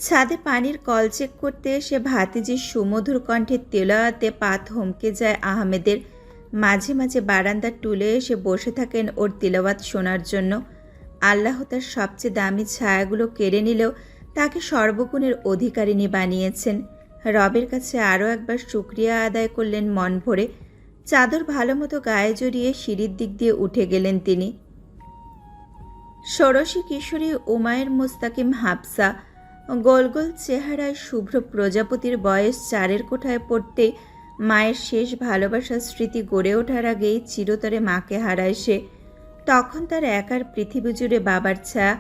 ছাদে পানির call check করতে এসে ভাতিজির সুমধুর কণ্ঠের তেলাওয়াতে পা থমকে যায় আহমেদের। মাঝে মাঝে বারান্দার টুলে এসে বসে থাকেন ওর তিলাওয়াত শোনার জন্য। আল্লাহ তার সবচেয়ে দামি ছায়াগুলো কেড়ে নিলেও তাকে সর্বগুণের অধিকারিণী বানিয়েছেন। রবের কাছে আরও একবার শুকরিয়া আদায় করলেন মন ভরে। চাদর ভালো মতো গায়ে জড়িয়ে সিঁড়ির দিক দিয়ে উঠে গেলেন তিনি। ষোড়শী কিশোরী উমায়ের মুস্তাকিম হাফসা গোল গোল চেহারায় শুভ্র প্রজাপতির বয়স 4-এর কোঠায় পড়তে মায়ের শেষ ভালোবাসার স্মৃতি গড়ে ওঠার আগেই চিরতরে মাকে হারায় সে। তখন তার একার পৃথিবী জুড়ে বাবার ছায়া।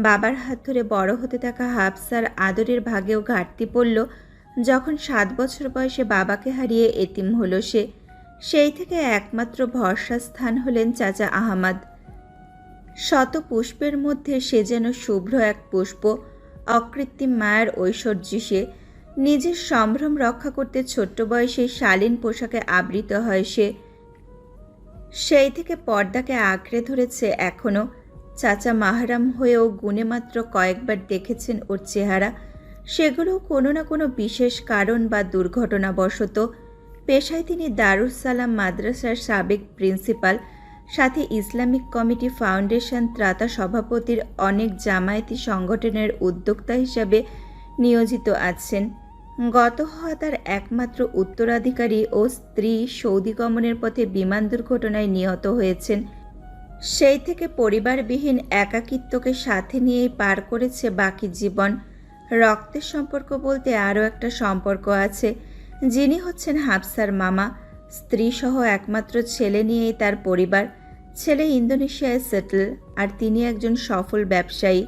বাবার হাত ধরে বড় হতে থাকা হাফসার আদরের ভাগেও ঘাটতি পড়ল যখন 7 বছর বয়সে বাবাকে হারিয়ে এতিম হলো সে। সেই থেকে একমাত্র ভরসা স্থান হলেন চাচা আহমদ। শত পুষ্পের মধ্যে সে যেন শুভ্র এক পুষ্প। অকৃত্রিম মায়ের ঐশ্বর্য সে। নিজের সম্ভ্রম রক্ষা করতে ছোট্ট বয়সে শালীন পোশাকে আবৃত হয় সে। সেই থেকে পর্দাকে আঁকড়ে ধরেছে এখনও। চাচা মাহরাম হয়েও গুণে মাত্র কয়েকবার দেখেছেন ওর চেহারা। সেগুলো কোনো না কোনো বিশেষ কারণ বা দুর্ঘটনাবশত। পেশায় তিনি দারুস সালাম মাদ্রাসার সাবেক প্রিন্সিপাল, সাথে ইসলামিক কমিটি ফাউন্ডেশন ত্রাতা সভাপতির অনেক জামায়াতি সংগঠনের উদ্যোক্তা হিসাবে নিয়োজিত আছেন। গত হওয়া তার একমাত্র উত্তরাধিকারী ও স্ত্রী সৌদি গমনের পথে বিমান দুর্ঘটনায় নিহত হয়েছেন। সেই থেকে পরিবারবিহীন একাকিত্বকে সাথে নিয়েই পার করেছে বাকি জীবন। রক্তের সম্পর্ক বলতে আরও একটা সম্পর্ক আছে, যিনি হচ্ছেন হাফসার মামা। স্ত্রীসহ একমাত্র ছেলে নিয়েই তার পরিবার। ছেলে ইন্দোনেশিয়ায় সেটেল, আর তিনি একজন সফল ব্যবসায়ী।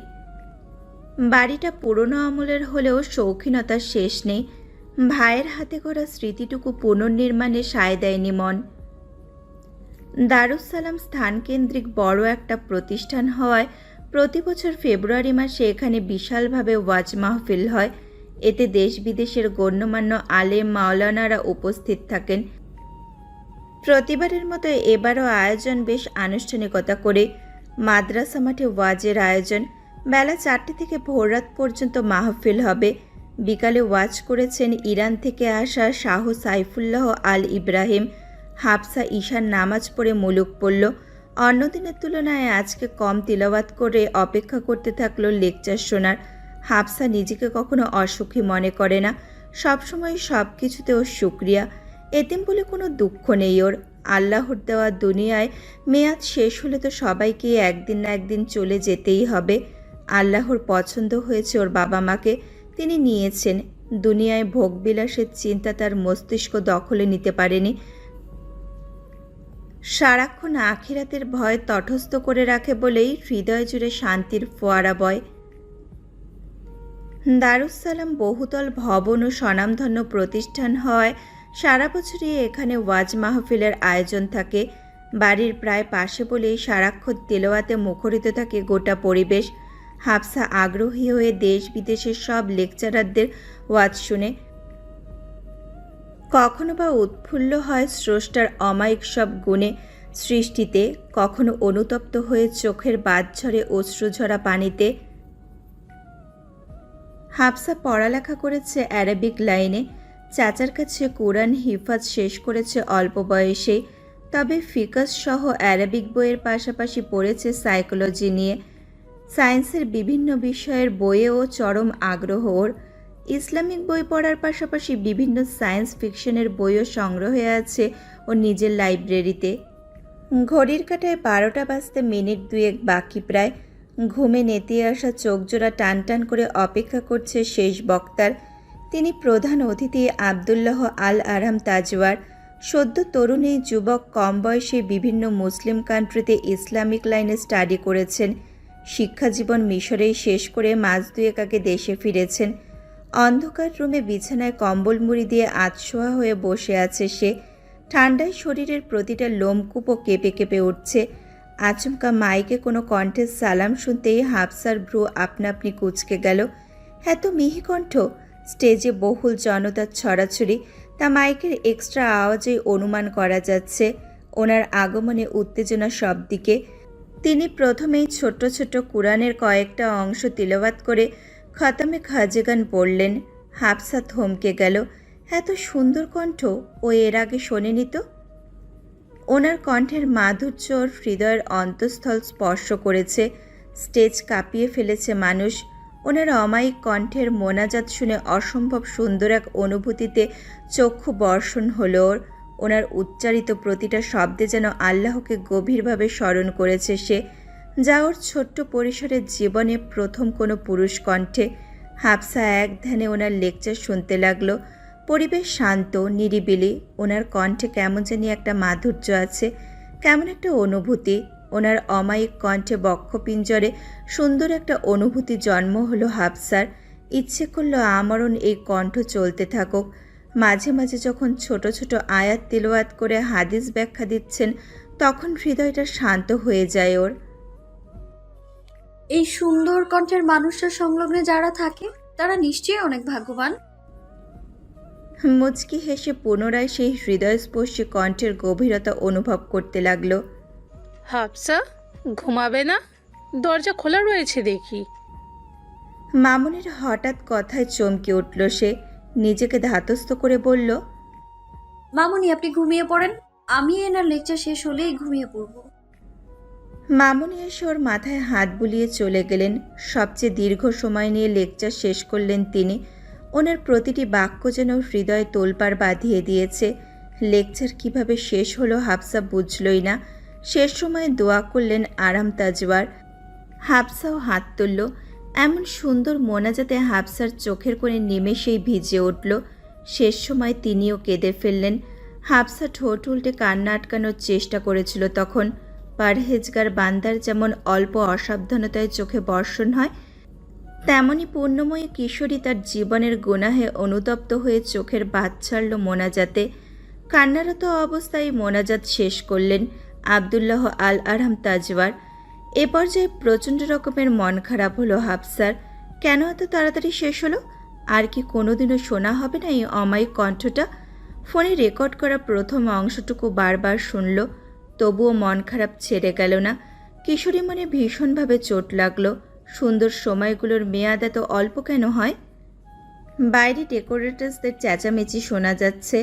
বাড়িটা পুরনো আমলের হলেও শৌখিনতার শেষ নেই। ভাইয়ের হাতে গড়া স্মৃতিটুকু পুনর্নির্মাণে সায় দেয়নি মন। দারুস সালাম স্থানকেন্দ্রিক বড় একটা প্রতিষ্ঠান হওয়ায় প্রতি বছর ফেব্রুয়ারি মাসে এখানে বিশালভাবে ওয়াজ মাহফিল হয়। এতে দেশ বিদেশের গণ্যমান্য আলেম মাওলানারা উপস্থিত থাকেন। প্রতিবারের মতো এবারও আয়োজন বেশ আনুষ্ঠানিকতা করে। মাদ্রাসা মাঠে ওয়াজের আয়োজন। বেলা 4টে থেকে ভোররাত পর্যন্ত মাহফিল হবে। বিকালে ওয়াজ করেছেন ইরান থেকে আসা শাহ সাইফুল্লাহ আল ইব্রাহিম। হাফসা ঈশার নামাজ পড়ে মুলুক পড়ল। অন্য দিনের তুলনায় আজকে কম তিলাওয়াত করে অপেক্ষা করতে থাকলো লেকচার শোনার। হাফসা নিজেকে কখনো অসুখী মনে করে না। সবসময় সব কিছুতে ওর শুকরিয়া। এতিম বলে কোনো দুঃখ নেই ওর। আল্লাহর দেওয়া দুনিয়ায় মেয়াদ শেষ হলে তো সবাইকে একদিন না একদিন চলে যেতেই হবে। আল্লাহর পছন্দ হয়েছে ওর বাবা মাকে, তিনি নিয়েছেন। দুনিয়ায় ভোগবিলাসের চিন্তা তার মস্তিষ্ক দখলে নিতে পারেনি। সারাক্ষণ আখিরাতের ভয় তটস্থ করে রাখে বলেই হৃদয় জুড়ে শান্তির ফোয়ারা বয়। দারুস সালাম বহুতল ভবন ও স্বনামধন্য প্রতিষ্ঠান হওয়ায় সারা বছরই এখানে ওয়াজ মাহফিলের আয়োজন থাকে। বাড়ির প্রায় পাশে বলেই সারাক্ষণ তেলাওয়াতে মুখরিত থাকে গোটা পরিবেশ। হাফসা আগ্রহী হয়ে দেশ বিদেশের সব লেকচারারদের ওয়াজ শুনে। কখনো বা উৎফুল্ল হয় স্রষ্টার অমায়িক সব গুণে সৃষ্টিতে, কখনো অনুতপ্ত হয়ে চোখের বাঁধ ঝরে অশ্রুঝরা পানিতে। হাফসা পড়ালেখা করেছে অ্যারাবিক লাইনে। চাচার কাছে কোরআন হিফাজ শেষ করেছে অল্প বয়সে। তবে ফিকাস সহ অ্যারাবিক বইয়ের পাশাপাশি পড়েছে সাইকোলজি নিয়ে। সায়েন্সের বিভিন্ন বিষয়ের বইয়েও চরম আগ্রহ ওর। ইসলামিক বই পড়ার পাশাপাশি বিভিন্ন সায়েন্স ফিকশনের বইও সংগ্রহে আছে ওর নিজের লাইব্রেরিতে। ঘড়ির কাঁটায় 12টা বাজতে মিনিট 2 বাকি প্রায়। ঘুমে নেতিয়ে আসা চোখজোড়া টান টান করে অপেক্ষা করছে শেষ বক্তার। তিনি প্রধান অতিথি আবদুল্লাহ আল আরাম তাজওয়ার। সদ্য তরুণ এই যুবক কম বয়সে বিভিন্ন মুসলিম কান্ট্রিতে ইসলামিক লাইনে স্টাডি করেছেন। শিক্ষাজীবন মিশরেই শেষ করে মাস 2 আগে দেশে ফিরেছেন। অন্ধকার রুমে বিছানায় কম্বল মুড়ি দিয়ে আধশোয়া হয়ে বসে আছে সে। ঠান্ডায় শরীরের প্রতিটা লোমকূপও কেঁপে কেঁপে উঠছে। আচমকা মাইকে কোনো কণ্ঠের সালাম শুনতেই হাফসার ভ্রু আপনা আপনি কুঁচকে গেল। এত মিহি কণ্ঠ! স্টেজে বহুল জনতার ছড়াছড়ি, তা মাইকের এক্সট্রা আওয়াজেই অনুমান করা যাচ্ছে। ওনার আগমনে উত্তেজনা সব দিকে। তিনি প্রথমেই ছোট্ট ছোট্ট কুরআনের কয়েকটা অংশ তিলাওয়াত করে খতমে খাজেগান পড়লেন। হাফসা থমকে গেল। এত সুন্দর কণ্ঠ ও এর আগে শোনেনি তো। ওনার কণ্ঠের মাধুর্য ওর হৃদয়ের অন্তঃস্থল স্পর্শ করেছে, স্টেজ কাঁপিয়ে ফেলেছে মানুষ। ওনার অমায়িক কণ্ঠের মোনাজাত শুনে অসম্ভব সুন্দর এক অনুভূতিতে চক্ষু বর্ষণ হলো ওর। ওনার উচ্চারিত প্রতিটা শব্দে যেন আল্লাহকে গভীরভাবে স্মরণ করেছে সে, যা ওর ছোট্ট পরিসরের জীবনে প্রথম কোনো পুরুষ কণ্ঠে। হাফসা এক ধ্যানে ওনার লেকচার শুনতে লাগলো। পরিবেশ শান্ত, নিরিবিলি। ওনার কণ্ঠে কেমন জানি একটা মাধুর্য আছে, কেমন একটা অনুভূতি। ওনার অমায়িক কণ্ঠে বক্ষপিঞ্জরে সুন্দর একটা অনুভূতি জন্ম হলো হাফসার। ইচ্ছে করলো আমরণ এই কণ্ঠ চলতে থাকুক। মাঝে মাঝে যখন ছোট ছোট আয়াত তিলাওয়াত করে হাদিস ব্যাখ্যা দিচ্ছেন, তখন হৃদয়টা শান্ত হয়ে যায় ওর। এই সুন্দর কণ্ঠের মানুষের সংলগ্নে যারা থাকে তারা নিশ্চয়ই অনেক ভাগ্যবান। মুচকি হেসে পুনরায় সেই হৃদয়স্পর্শী কণ্ঠের গভীরতা অনুভব করতে লাগলো। হাফসা, ঘুমাবে না? দরজা খোলা রয়েছে দেখি। মামুনের হঠাৎ কথায় চমকে উঠল সে। নিজেকে ধাতস্থ করে বলল, মামুনি, আপনি ঘুমিয়ে পড়েন, আমি এনার লেকচার শেষ হলেই ঘুমিয়ে পড়ব। মামুনি এসে ওর মাথায় হাত বুলিয়ে চলে গেলেন। সবচেয়ে দীর্ঘ সময় নিয়ে লেকচার শেষ করলেন তিনি। ওনার প্রতিটি বাক্য যেন হৃদয়ে তোলপাড় বাঁধিয়ে দিয়েছে। লেকচার কিভাবে শেষ হলো হাফসা বুঝলই না। শেষ সময়ে দোয়া করলেন আরাম তাজওয়ার। হাফসাও হাত তুলল। এমন সুন্দর মোনাজাতে হাফসার চোখের কোণে নিমেষেই ভিজে উঠল। শেষ সময় তিনিও কেঁদে ফেললেন। হাফসা ঠোঁট উল্টে কান্না আটকানোর চেষ্টা করেছিল তখন। পারহেজগার বান্দার যেমন অল্প অসাবধানতায় চোখে বর্ষণ হয়, তেমনি পূর্ণময়ী কিশোরী তার জীবনের গুনাহে অনুতপ্ত হয়ে চোখের বাদ ছাড়ল মোনাজাতে। কান্নারত অবস্থায় মোনাজাত শেষ করলেন আবদুল্লাহ আল আরহাম তাজওয়ার। এ পর্যায়ে প্রচণ্ড রকমের মন খারাপ হলো হাফসার। কেন এত তাড়াতাড়ি শেষ হলো? আর কি কোনোদিনও শোনা হবে না এই অমায়িক কণ্ঠটা? ফোনে রেকর্ড করা প্রথম অংশটুকু বারবার শুনল, তবুও মন খারাপ ছেড়ে গেল না। কিশোরী মনে ভীষণভাবে চোট লাগলো। সুন্দর সময়গুলোর মেয়াদ এত অল্প কেন হয়? বাইরে ডেকোরেটার্সদের চেঁচামেচি শোনা যাচ্ছে।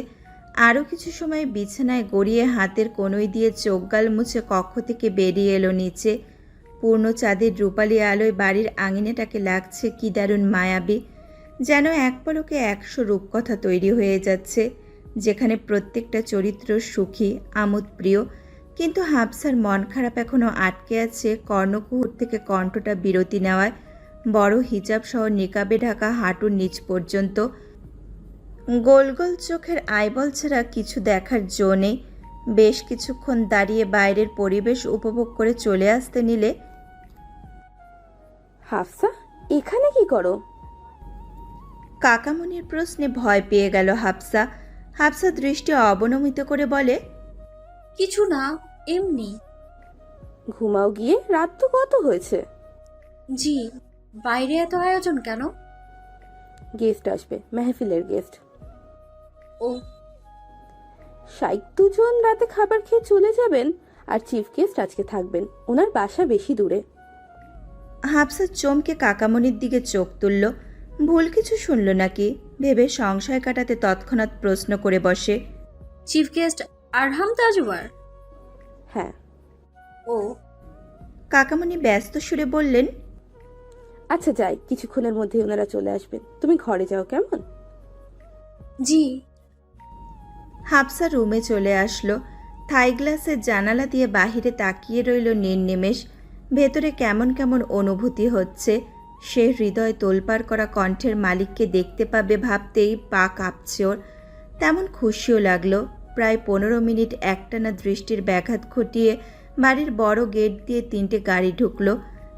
আরও কিছু সময় বিছানায় গড়িয়ে হাতের কনুই দিয়ে চোখ গাল মুছে কক্ষ থেকে বেরিয়ে এলো নিচে। পূর্ণ চাঁদের রূপালি আলোয় বাড়ির আঙিনাটাকে লাগছে কি দারুণ মায়াবী। যেন এক পলকে 100 রূপকথা তৈরি হয়ে যাচ্ছে, যেখানে প্রত্যেকটা চরিত্র সুখী, আমোদপ্রিয়। কিন্তু হাফসার মন খারাপ এখনও আটকে আছে কর্ণকুহুর থেকে কণ্ঠটা বিরতি নেওয়ায়। বড় হিজাব সহ নিকাবে ঢাকা হাঁটুর নিচ পর্যন্ত। গোল গোল চোখের আইবল ছাড়া কিছু দেখার জো নেই। বেশ কিছুক্ষণ দাঁড়িয়ে বাইরের পরিবেশ উপভোগ করে চলে আসতে নিলে, হাফসা, এখানে কি করো? কাকামণির প্রশ্নে ভয় পেয়ে গেল হাফসা। হাফসা দৃষ্টি অবনমিত করে বলে, কিছু না, এমনি। ঘুমাও গিয়ে, রাত তো কত হয়েছে। জি, বাইরে এত আয়োজন কেন? গেস্ট আসবে, মেহফিলের গেস্ট। ও, শাইখ দুজন রাতে খাবার খেয়ে চলে যাবেন, আর চিফ গেস্ট আজকে থাকবেন। ওনার বাসা বেশি দূরে। হাফসা চমকে কাকামণির দিকে চোখ তুলল। ভুল কিছু শুনল নাকি ভেবে সংশয় কাটাতে তৎক্ষণাৎ প্রশ্ন করে বসে, চিফ গেস্ট আরহাম তাজওয়ার? হ্যাঁ। ও, কাকামণি ব্যস্ত সুরে বললেন, আচ্ছা যাই, কিছুক্ষণের মধ্যে ওনারা চলে আসবেন। তুমি ঘরে যাও কেমন? জি। হাফসা রুমে চলে আসলো। থাই গ্লাসের জানালা দিয়ে বাহিরে তাকিয়ে রইল নির্নিমেষ। ভেতরে কেমন কেমন অনুভূতি হচ্ছে। সে হৃদয় তোলপাড় করা কণ্ঠের মালিককে দেখতে পাবে ভাবতেই পা কাঁপছে ওর। তেমন খুশিও লাগলো। প্রায় 15 মিনিট একটানা দৃষ্টির ব্যাঘাত ঘটিয়ে বাড়ির বড় গেট দিয়ে 3টে গাড়ি ঢুকলো।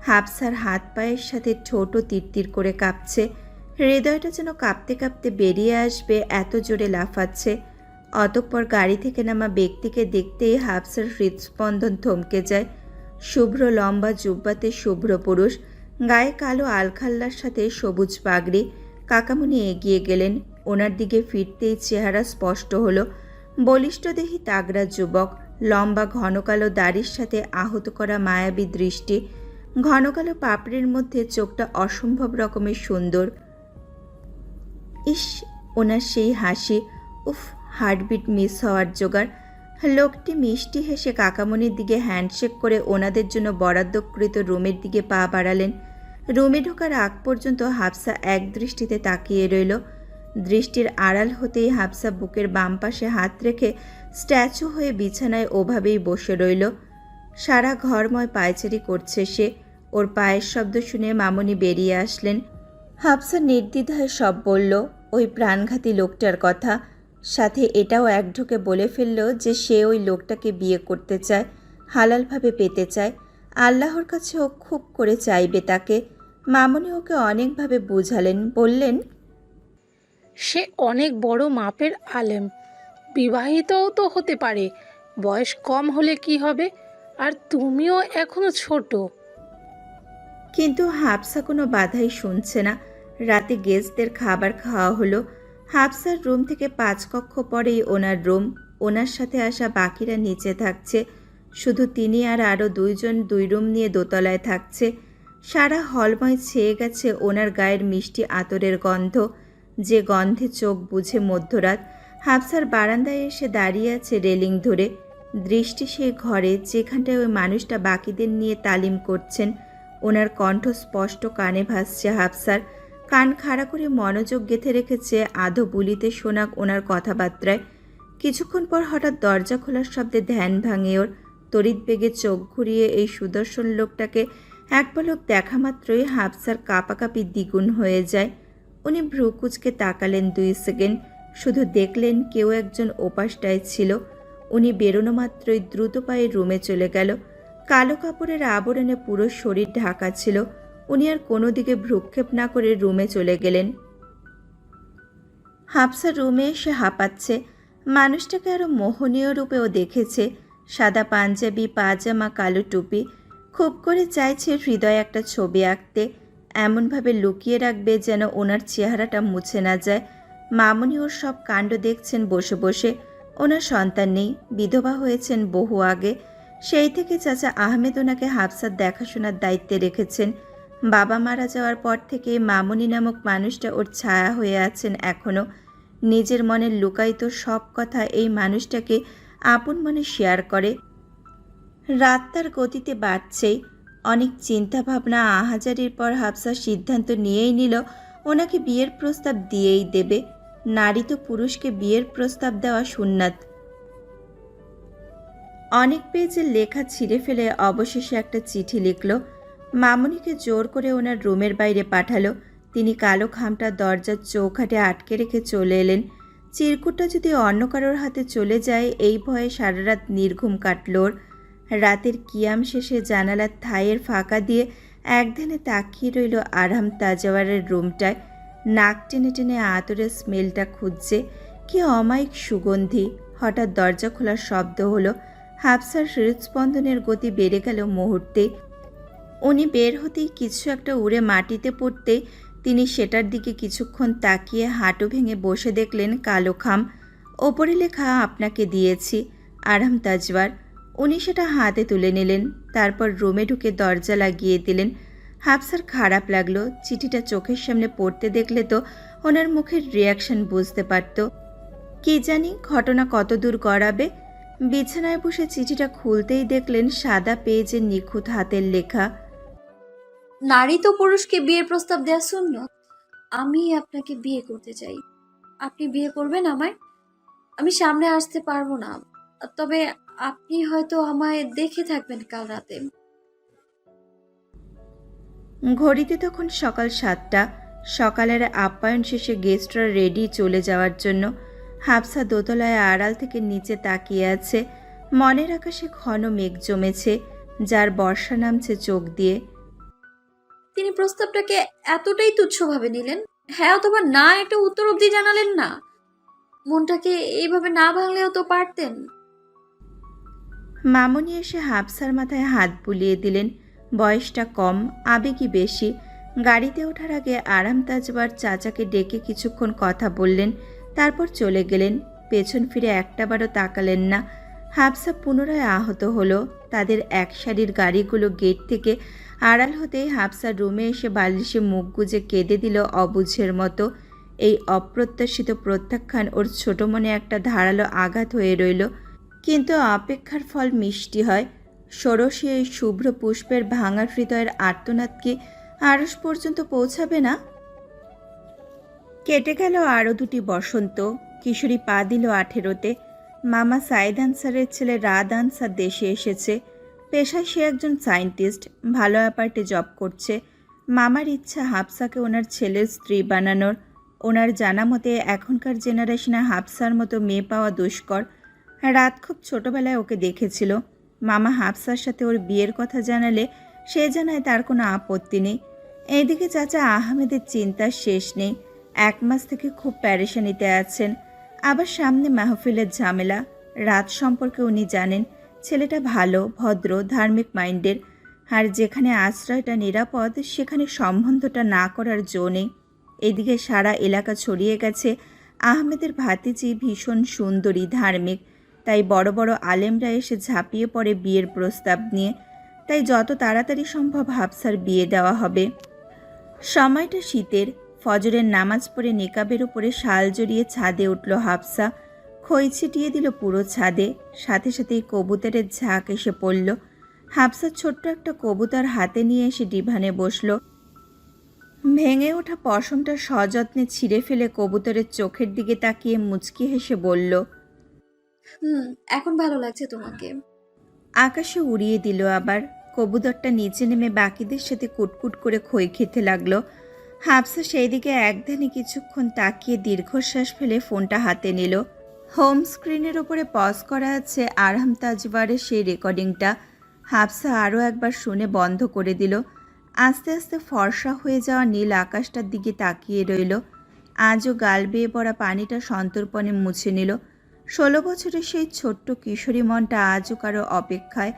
হাফসার হাত পায়ের সাথে ঠোঁটও তিরতির করে কাঁপছে। হৃদয়টা যেন কাঁপতে কাঁপতে বেরিয়ে আসবে, এত জোরে লাফাচ্ছে। অতঃপর গাড়ি থেকে নামা ব্যক্তিকে দেখতেই হাফসার হৃদস্পন্দন থমকে যায়। শুভ্র লম্বা জুব্বাতে শুভ্র পুরুষ, গায়ে কালো আলখাল্লার সাথে সবুজ পাগড়ি। কাকামণি এগিয়ে গেলেন। ওনার দিকে ফিরতেই চেহারা স্পষ্ট হলো। বলিষ্ঠদেহী তাগড়া যুবক, লম্বা ঘন কালো দাড়ির সাথে আহত করা মায়াবী দৃষ্টি। ঘন কালো পাপড়ির মধ্যে চোখটা অসম্ভব রকমের সুন্দর। ইস, ওনার সেই হাসি, উফ, হার্টবিট মিস হওয়ার জোগাড়। লোকটি মিষ্টি হেসে কাকামণির দিকে হ্যান্ডশেক করে ওনাদের জন্য বরাদ্দকৃত রুমের দিকে পা বাড়ালেন। রুমে ঢোকার আগ পর্যন্ত হাফসা এক দৃষ্টিতে তাকিয়ে রইল। দৃষ্টির আড়াল হতেই হাফসা বুকের বাম পাশে হাত রেখে স্ট্যাচু হয়ে বিছানায় ওভাবেই বসে রইল। সারা ঘরময় পায়চারি করছে সে। ওর পায়ের শব্দ শুনে মামনি বেরিয়ে আসলেন। হাফসা নির্দ্বিধায় সব বলল ওই প্রাণঘাতী লোকটার কথা, সাথে এটাও এক ঢোকে বলে ফেলল যে সে ওই লোকটাকে বিয়ে করতে চায়, হালালভাবে পেতে চায়। আল্লাহর কাছে ও খুব করে চাইবে তাকে। মামনি ওকে অনেকভাবে বুঝালেন, বললেন, সে অনেক বড় মাপের আলেম, বিবাহিতও তো হতে পারে, বয়স কম হলে কি হবে, আর তুমিও এখনো ছোট। কিন্তু হাফসা কোনো বাধাই শুনছে না। রাতে গেস্টদের খাবার খাওয়া হলো। হাফসার রুম থেকে 5 কক্ষ পরেই ওনার রুম। ওনার সাথে আসা বাকিরা নিচে থাকছে, শুধু তিনি আর আরও 2 জন 2 রুম নিয়ে দোতলায় থাকছে। সারা হলময় ছেয়ে গেছে ওনার গায়ের মিষ্টি আতরের গন্ধ, যে গন্ধে চোখ বুঝে মধ্যরাত। হাফসার বারান্দায় এসে দাঁড়িয়ে আছে রেলিং ধরে, দৃষ্টি সেই ঘরে যেখানটায় ওই মানুষটা বাকিদের নিয়ে তালিম করছেন। ওনার কণ্ঠ স্পষ্ট কানে ভাসছে হাফসার। কান খাড়া করে মনোযোগ গেঁথে রেখেছে আধো বুলিতে শোনা ওনার কথাবার্তায়। কিছুক্ষণ পর হঠাৎ দরজা খোলার শব্দে ধ্যান ভাঙে ওর। তড়িৎ বেগে চোখ ঘুরিয়ে এই সুদর্শন লোকটাকে এক পলক দেখা মাত্রই হাফসার কাঁপাকাঁপি দ্বিগুণ হয়ে যায়। উনি ভ্রু কুঁচকে তাকালেন 2 সেকেন্ড, শুধু দেখলেন কেউ একজন ওপাশটায় ছিল। উনি বেরোনো মাত্রই দ্রুত পায়ে রুমে চলে গেল। কালো কাপড়ের আবরণে পুরো শরীর ঢাকা ছিল। উনি আর কোনো দিকে ভ্রুক্ষেপ না করে রুমে চলে গেলেন। হাফসা রুমে এসে হাঁপাচ্ছে। মানুষটাকে আরও মোহনীয় রূপেও দেখেছে। সাদা পাঞ্জাবি, পাজামা, কালো টুপি। খুব করে চাইছে হৃদয়ে একটা ছবি আঁকতে, এমনভাবে লুকিয়ে রাখবে যেন ওনার চেহারাটা মুছে না যায়। মামনি ওর সব কাণ্ড দেখছেন বসে বসে। ওনার সন্তান নেই, বিধবা হয়েছেন বহু আগে। সেই থেকে চাচা আহমেদ ওনাকে হাফসার দেখাশোনার দায়িত্বে রেখেছেন। বাবা মারা যাওয়ার পর থেকে মামনি নামক মানুষটা ওর ছায়া হয়ে আছেন এখনও। নিজের মনের লুকায়িত সব কথা এই মানুষটাকে আপন মনে শেয়ার করে। রাত তার গতিতে বাড়ছেই। অনেক চিন্তাভাবনা আহাজারির পর হাফসা সিদ্ধান্ত নিয়েই নিল ওনাকে বিয়ের প্রস্তাব দিয়েই দেবে। নারী তো পুরুষকে বিয়ের প্রস্তাব দেওয়া সুন্নাত। অনেক পেজের লেখা ছিঁড়ে ফেলে অবশেষে একটা চিঠি লিখল। মামনিকে জোর করে ওনার রুমের বাইরে পাঠালো। তিনি কালো খামটা দরজার চৌকাঠে আটকে রেখে চলে এলেন। চিরকুটটা যদি অন্য কারোর হাতে চলে যায় এই ভয়ে সারা রাত নির্ঘুম কাটল ওর। রাতের কিয়াম শেষে জানালার থাইয়ের ফাঁকা দিয়ে একধানে তাকিয়ে রইল আরাম তাজওয়ারের রুমটায়। নাক টেনে টেনে আতরের স্মেলটা খুঁজছে। কি অমায়িক সুগন্ধি। হঠাৎ দরজা খোলার শব্দ হলো। হাফসার হৃদস্পন্দনের গতি বেড়ে গেল মুহূর্তে। উনি বের হতেই কিছু একটা উড়ে মাটিতে পড়তে তিনি সেটার দিকে কিছুক্ষণ তাকিয়ে হাঁটু ভেঙে বসে দেখলেন কালো খাম। ওপরে লেখা, আপনাকে দিয়েছি, আরাম তাজওয়ার। উনি সেটা হাতে তুলে নিলেন, তারপর রুমে ঢুকে দরজা লাগিয়ে দিলেন। হাফসার খারাপ লাগলো। চিঠিটা চোখের সামনে পড়তে দেখলে তো ওনার মুখের রিয়াকশন বুঝতে পারত। কি জানি ঘটনা কত দূর গড়াবে। বিছানায় বসে চিঠিটা খুলতেই দেখলেন সাদা পেজে নিখুঁত হাতের লেখা, নারী তো পুরুষকে বিয়ের প্রস্তাব দেওয়া সুন্নত। আমি আপনাকে বিয়ে করতে চাই। আপনি বিয়ে করবেন আমায়? আমি সামনে আসতে পারবো না, তবে আপনি হয়তো আমায় দেখে থাকবেন কাল রাতে। ঘড়িতে তখন সকাল 7টা। সকালের আপ্যায়ন শেষে গেস্টরা রেডি চলে যাওয়ার জন্য। হাফসা দোতলায় আড়াল থেকে নিচে তাকিয়ে আছে। মনের আকাশে ঘন মেঘ জমেছে, যার বর্ষা নামছে চোখ দিয়ে। তিনি প্রস্তাবটাকে এতটাই তুচ্ছভাবে নিলেন, হ্যাঁ অথবা না একটা উত্তর অবধি জানালেন না। মনটাকে এইভাবে না ভাঙলেও তো পারতেন। মামনি এসে হাফসার মাথায় হাত বুলিয়ে দিলেন। বয়সটা কম, আবেগী বেশি। গাড়িতে ওঠার আগে আরাম তাজওয়ার চাচাকে ডেকে কিছুক্ষণ কথা বললেন, তারপর চলে গেলেন। পেছন ফিরে একটাবারও তাকালেন না। হাফসা পুনরায় আহত হলো। তাদের এক সারির গাড়িগুলো গেট থেকে আড়াল হতেই হাফসার রুমে এসে বালিশে মুখ গুজে কেঁদে দিল অবুঝের মতো। এই অপ্রত্যাশিত প্রত্যাখ্যান ওর ছোট মনে একটা ধারালো আঘাত হয়ে রইল। কিন্তু অপেক্ষার ফল মিষ্টি হয়। ষোড়শী এই শুভ্র পুষ্পের ভাঙা হৃদয়ের আর্তনাদ কি আরশ পর্যন্ত পৌঁছাবে না? কেটে গেল আরও 2টি বসন্ত। কিশোরী পা দিল 18-তে। মামা সাইদ আনসারের ছেলে রাদ আনসার দেশে এসেছে। পেশায় সে একজন সায়েন্টিস্ট, ভালো অ্যাপার্টে জব করছে। মামার ইচ্ছা হাফসাকে ওনার ছেলের স্ত্রী বানানোর। ওনার জানা মতে এখনকার জেনারেশনে হাফসার মতো মেয়ে পাওয়া দুষ্কর। রাত খুব ছোটবেলায় ওকে দেখেছিল। মামা হাফসার সাথে ওর বিয়ের কথা জানালে সে জানায় তার কোনো আপত্তি নেই। এইদিকে চাচা আহমেদের চিন্তার শেষ নেই। 1 মাস থেকে খুব প্যারেশানিতে আছেন। আবার সামনে মাহফিলের ঝামেলা। রাত সম্পর্কে উনি জানেন ছেলেটা ভালো, ভদ্র, ধার্মিক মাইন্ডের। আর যেখানে আশ্রয়টা নিরাপদ সেখানে সম্বন্ধটা না করার জো নেই। এদিকে সারা এলাকা ছড়িয়ে গেছে আহমেদের ভাতিজি ভীষণ সুন্দরী, ধার্মিক। তাই বড় বড় আলেমরা এসে ঝাঁপিয়ে পড়ে বিয়ের প্রস্তাব নিয়ে। তাই যত তাড়াতাড়ি সম্ভব হাফসার বিয়ে দেওয়া হবে। সময়টা শীতের। ফজরের নামাজ পড়ে নিকাবের উপরে শাল জড়িয়ে ছাদে উঠল হাফসা। খই ছিটিয়ে দিল পুরো ছাদে। সাথে সাথেই কবুতরের ঝাঁক এসে পড়ল। হাফসা ছোট্ট একটা কবুতর হাতে নিয়ে এসে ডিভানে বসল। ভেঙে ওঠা পশমটা সযত্নে ছিঁড়ে ফেলে কবুতরের চোখের দিকে তাকিয়ে মুচকি হেসে বলল, এখন ভালো লাগছে তোমাকে। আকাশে উড়িয়ে দিল আবার। কবুতরটা নিচে নেমে বাকিদের সাথে কুটকুট করে খই খেতে লাগলো। হাফসা সেই দিকে একধানে কিছুক্ষণ তাকিয়ে দীর্ঘশ্বাস ফেলে ফোনটা হাতে নিল। হোম স্ক্রিনের ওপরে পজ করা আছে আরহাম তাজওয়ারের সেই রেকর্ডিংটা। হাফসা আরও একবার শুনে বন্ধ করে দিল। আস্তে আস্তে ফর্সা হয়ে যাওয়া নীল আকাশটার দিকে তাকিয়ে রইল। আজও গাল বেয়ে পড়া পানিটা সন্তর্পণে মুছে নিল। 16 বছরের সেই ছোট্ট কিশোরী মনটা আজও কারো অপেক্ষায়।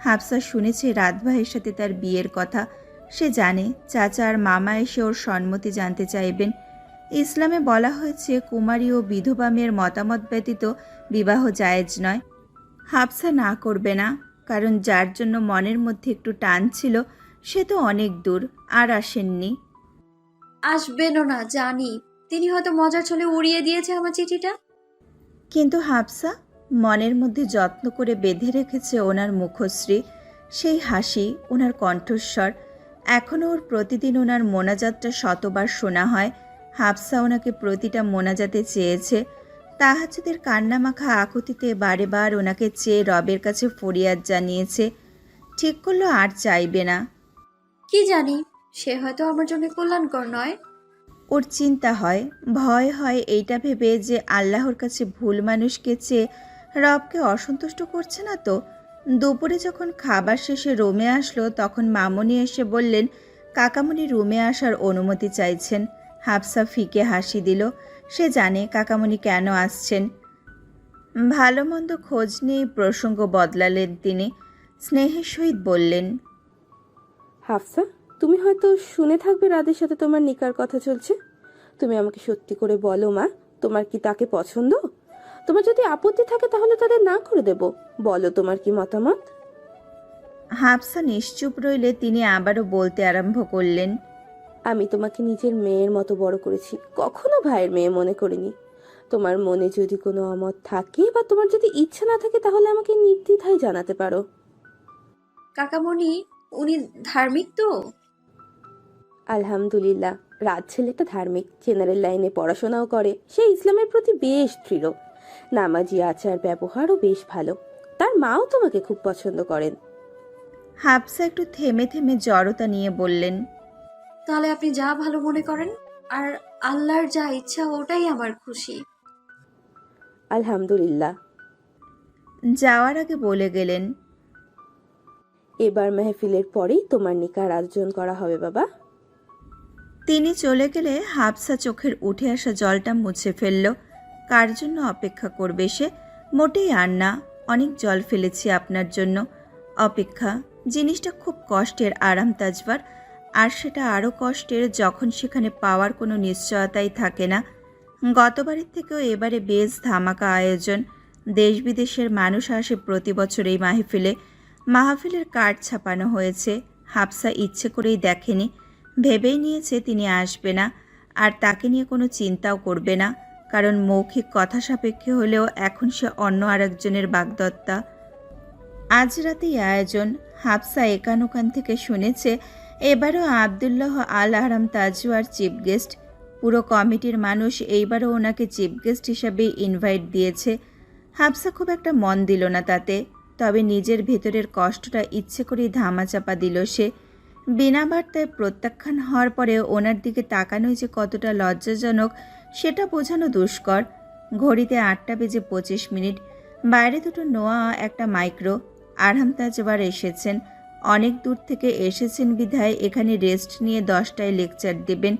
হাফসা শুনেছে রাত ভাইয়ের সাথে তার বিয়ের কথা। সে জানে চাচা আর মামা এসে ওর সম্মতি জানতে চাইবেন। ইসলামে বলা হয়েছে কুমারী ও বিধবা মেয়ের মতামত ব্যতীত বিবাহ জায়েজ নয়। হাফসা না করবে না, কারণ যার জন্য মনের মধ্যে একটু টান ছিল সে তো অনেক দূর, আর আসেননি। আসবেনও না জানি। তিনি হয়তো মজার ছলে উড়িয়ে দিয়েছে আমার চিঠিটা। কিন্তু হাফসা মনের মধ্যে যত্ন করে বেঁধে রেখেছে ওনার মুখশ্রী, সেই হাসি, ওনার কণ্ঠস্বর। এখনও ওর প্রতিদিন ওনার মোনাজাতটা শতবার শোনা হয়। হাফসা ওনাকে প্রতিটা মোনাজাতে চেয়েছে। তাহাজ্জুদের কান্নামাখা আকুতিতে বারে বার ওনাকে চেয়ে রবের কাছে ফরিয়াদ জানিয়েছে। ঠিক করলো আর চাইবে না। কি জানি, সে হয়তো আমার জন্য কল্যাণকর নয়। ওর চিন্তা হয়, ভয় হয় এইটা ভেবে যে আল্লাহর কাছে ভুল মানুষকে চেয়ে রবকে অসন্তুষ্ট করছে না তো। দুপুরে যখন খাবার শেষে রুমে আসলো তখন মামনি এসে বললেন কাকামণি রুমে আসার অনুমতি চাইছেন। হাফসা ফিকে হাসি দিল। সে জানে কাকামণি কেন আসছেন। ভালো মন্দ খোঁজ নিয়ে প্রসঙ্গ বদলালেন তিনি। স্নেহের সহিত বললেন, হাফসা, তুমি হয়তো শুনে থাকবে রাদের সাথে তোমার নিকার কথা চলছে। তুমি আমাকে সত্যি করে বলো মা, তোমার কি তাকে পছন্দ? তোমার যদি আপত্তি থাকে তাহলে তাদের না করে দেব। বলো তোমার কি মতামত। হাফসা নিশ্চুপ রইলে তিনি আবারও বলতে আরম্ভ করলেন, আমি তোমাকে নিজের মেয়ের মতো বড় করেছি, কখনো ভাইয়ের মেয়ে মনে করিনি। তোমার মনে যদি কোনো অমত থাকে বা তোমার যদি ইচ্ছা না থাকে তাহলে আমাকে নির্দ্বিধায় জানাতে পারো। কাকামণি, উনি ধার্মিক তো? আলহামদুলিল্লাহ, রাত ছেলেটা ধার্মিক, জেনারেল লাইনে পড়াশোনাও করে। সে ইসলামের প্রতি বেশ দৃঢ়, নামাজি, আচার ব্যবহারও বেশ ভালো। তার মাও তোমাকে খুব পছন্দ করেন। হাফসা একটু থেমে থেমে জড়তা নিয়ে বললেন, তাহলে আপনি যা ভালো মনে করেন, আর আল্লাহর যা ইচ্ছা ওটাই আমার খুশি। আলহামদুলিল্লাহ। যাওয়ার আগে বলে গেলেন, এবার মেহফিলের পরেই তোমার নিকার আয়োজন করা হবে বাবা। তিনি চলে গেলে হাফসা চোখের উঠে আসা জলটা মুছে ফেলল। কার জন্য অপেক্ষা করবে সে? মোটেই আর না। অনেক জল ফেলেছি আপনার জন্য। অপেক্ষা জিনিসটা খুব কষ্টের আরাম তাজওয়ার, আর সেটা আরও কষ্টের যখন সেখানে পাওয়ার কোনো নিশ্চয়তাই থাকে না। গতবারের থেকেও এবারে বেশ ধামাকা আয়োজন। দেশ বিদেশের মানুষ আসে প্রতি বছর এই মাহফিলে। মাহফিলের কার্ড ছাপানো হয়েছে। হাফসা ইচ্ছে করেই দেখেনি, ভেবেই নিয়েছে তিনি আসবে না, আর তাকে নিয়ে কোনো চিন্তাও করবে না, কারণ মৌখিক কথা সাপেক্ষে হলেও এখন সে অন্য আরেকজনের বাগদত্তা। আজ রাতেই আয়োজন। হাফসা একান ওখান থেকে শুনেছে এবারও আবদুল্লাহ আল আহরাম তাজওয়ার চিফ গেস্ট। পুরো কমিটির মানুষ এইবারও ওনাকে চিফ গেস্ট হিসাবে ইনভাইট দিয়েছে। হাফসা খুব একটা মন দিল না তাতে, তবে নিজের ভেতরের কষ্টটা ইচ্ছে করেই ধামাচাপা দিল সে। বিনা বার্তায় প্রত্যাখ্যান হওয়ার পরে ওনার দিকে তাকানোই যে কতটা লজ্জাজনক সেটা বোঝানো দুষ্কর। ঘড়িতে 8:25। বাইরে দুটো নোয়া, একটা মাইক্রো। আরহাম তাজওয়ার এসেছেন, অনেক দূর থেকে এসেছেন বিধায় এখানে রেস্ট নিয়ে 10টায় লেকচার দেবেন।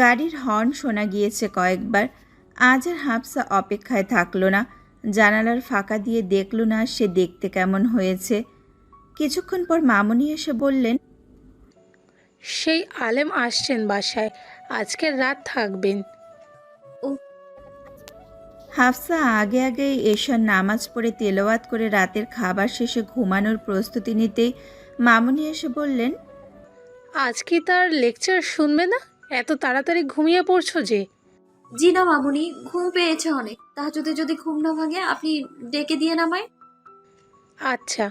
গাড়ির হর্ন শোনা গিয়েছে কয়েকবার। আজ আর হাফসা অপেক্ষায় থাকলো না, জানালার ফাঁকা দিয়ে দেখল না সে দেখতে কেমন হয়েছে। কিছুক্ষণ পর মামুনি এসে বললেন, সেই আলেম আসছেন বাসায়, আজকের রাত থাকবেন। ও হাফসা আগে আগে এশার নামাজ পড়ে তেলাওয়াত করে রাতের খাবার শেষে ঘুমানোর প্রস্তুতি নিতেই মামুনি এসে বললেন, আজ কি তার লেকচার শুনবে না? এত তাড়াতাড়ি ঘুমিয়ে পড়ছো যে? জি না মামুনি, ঘুম পেয়েছে অনেক। তাহাজ্জুদে যদি ঘুম না ভাঙে আপনি ডেকে দিয়ে নামায়। আচ্ছা।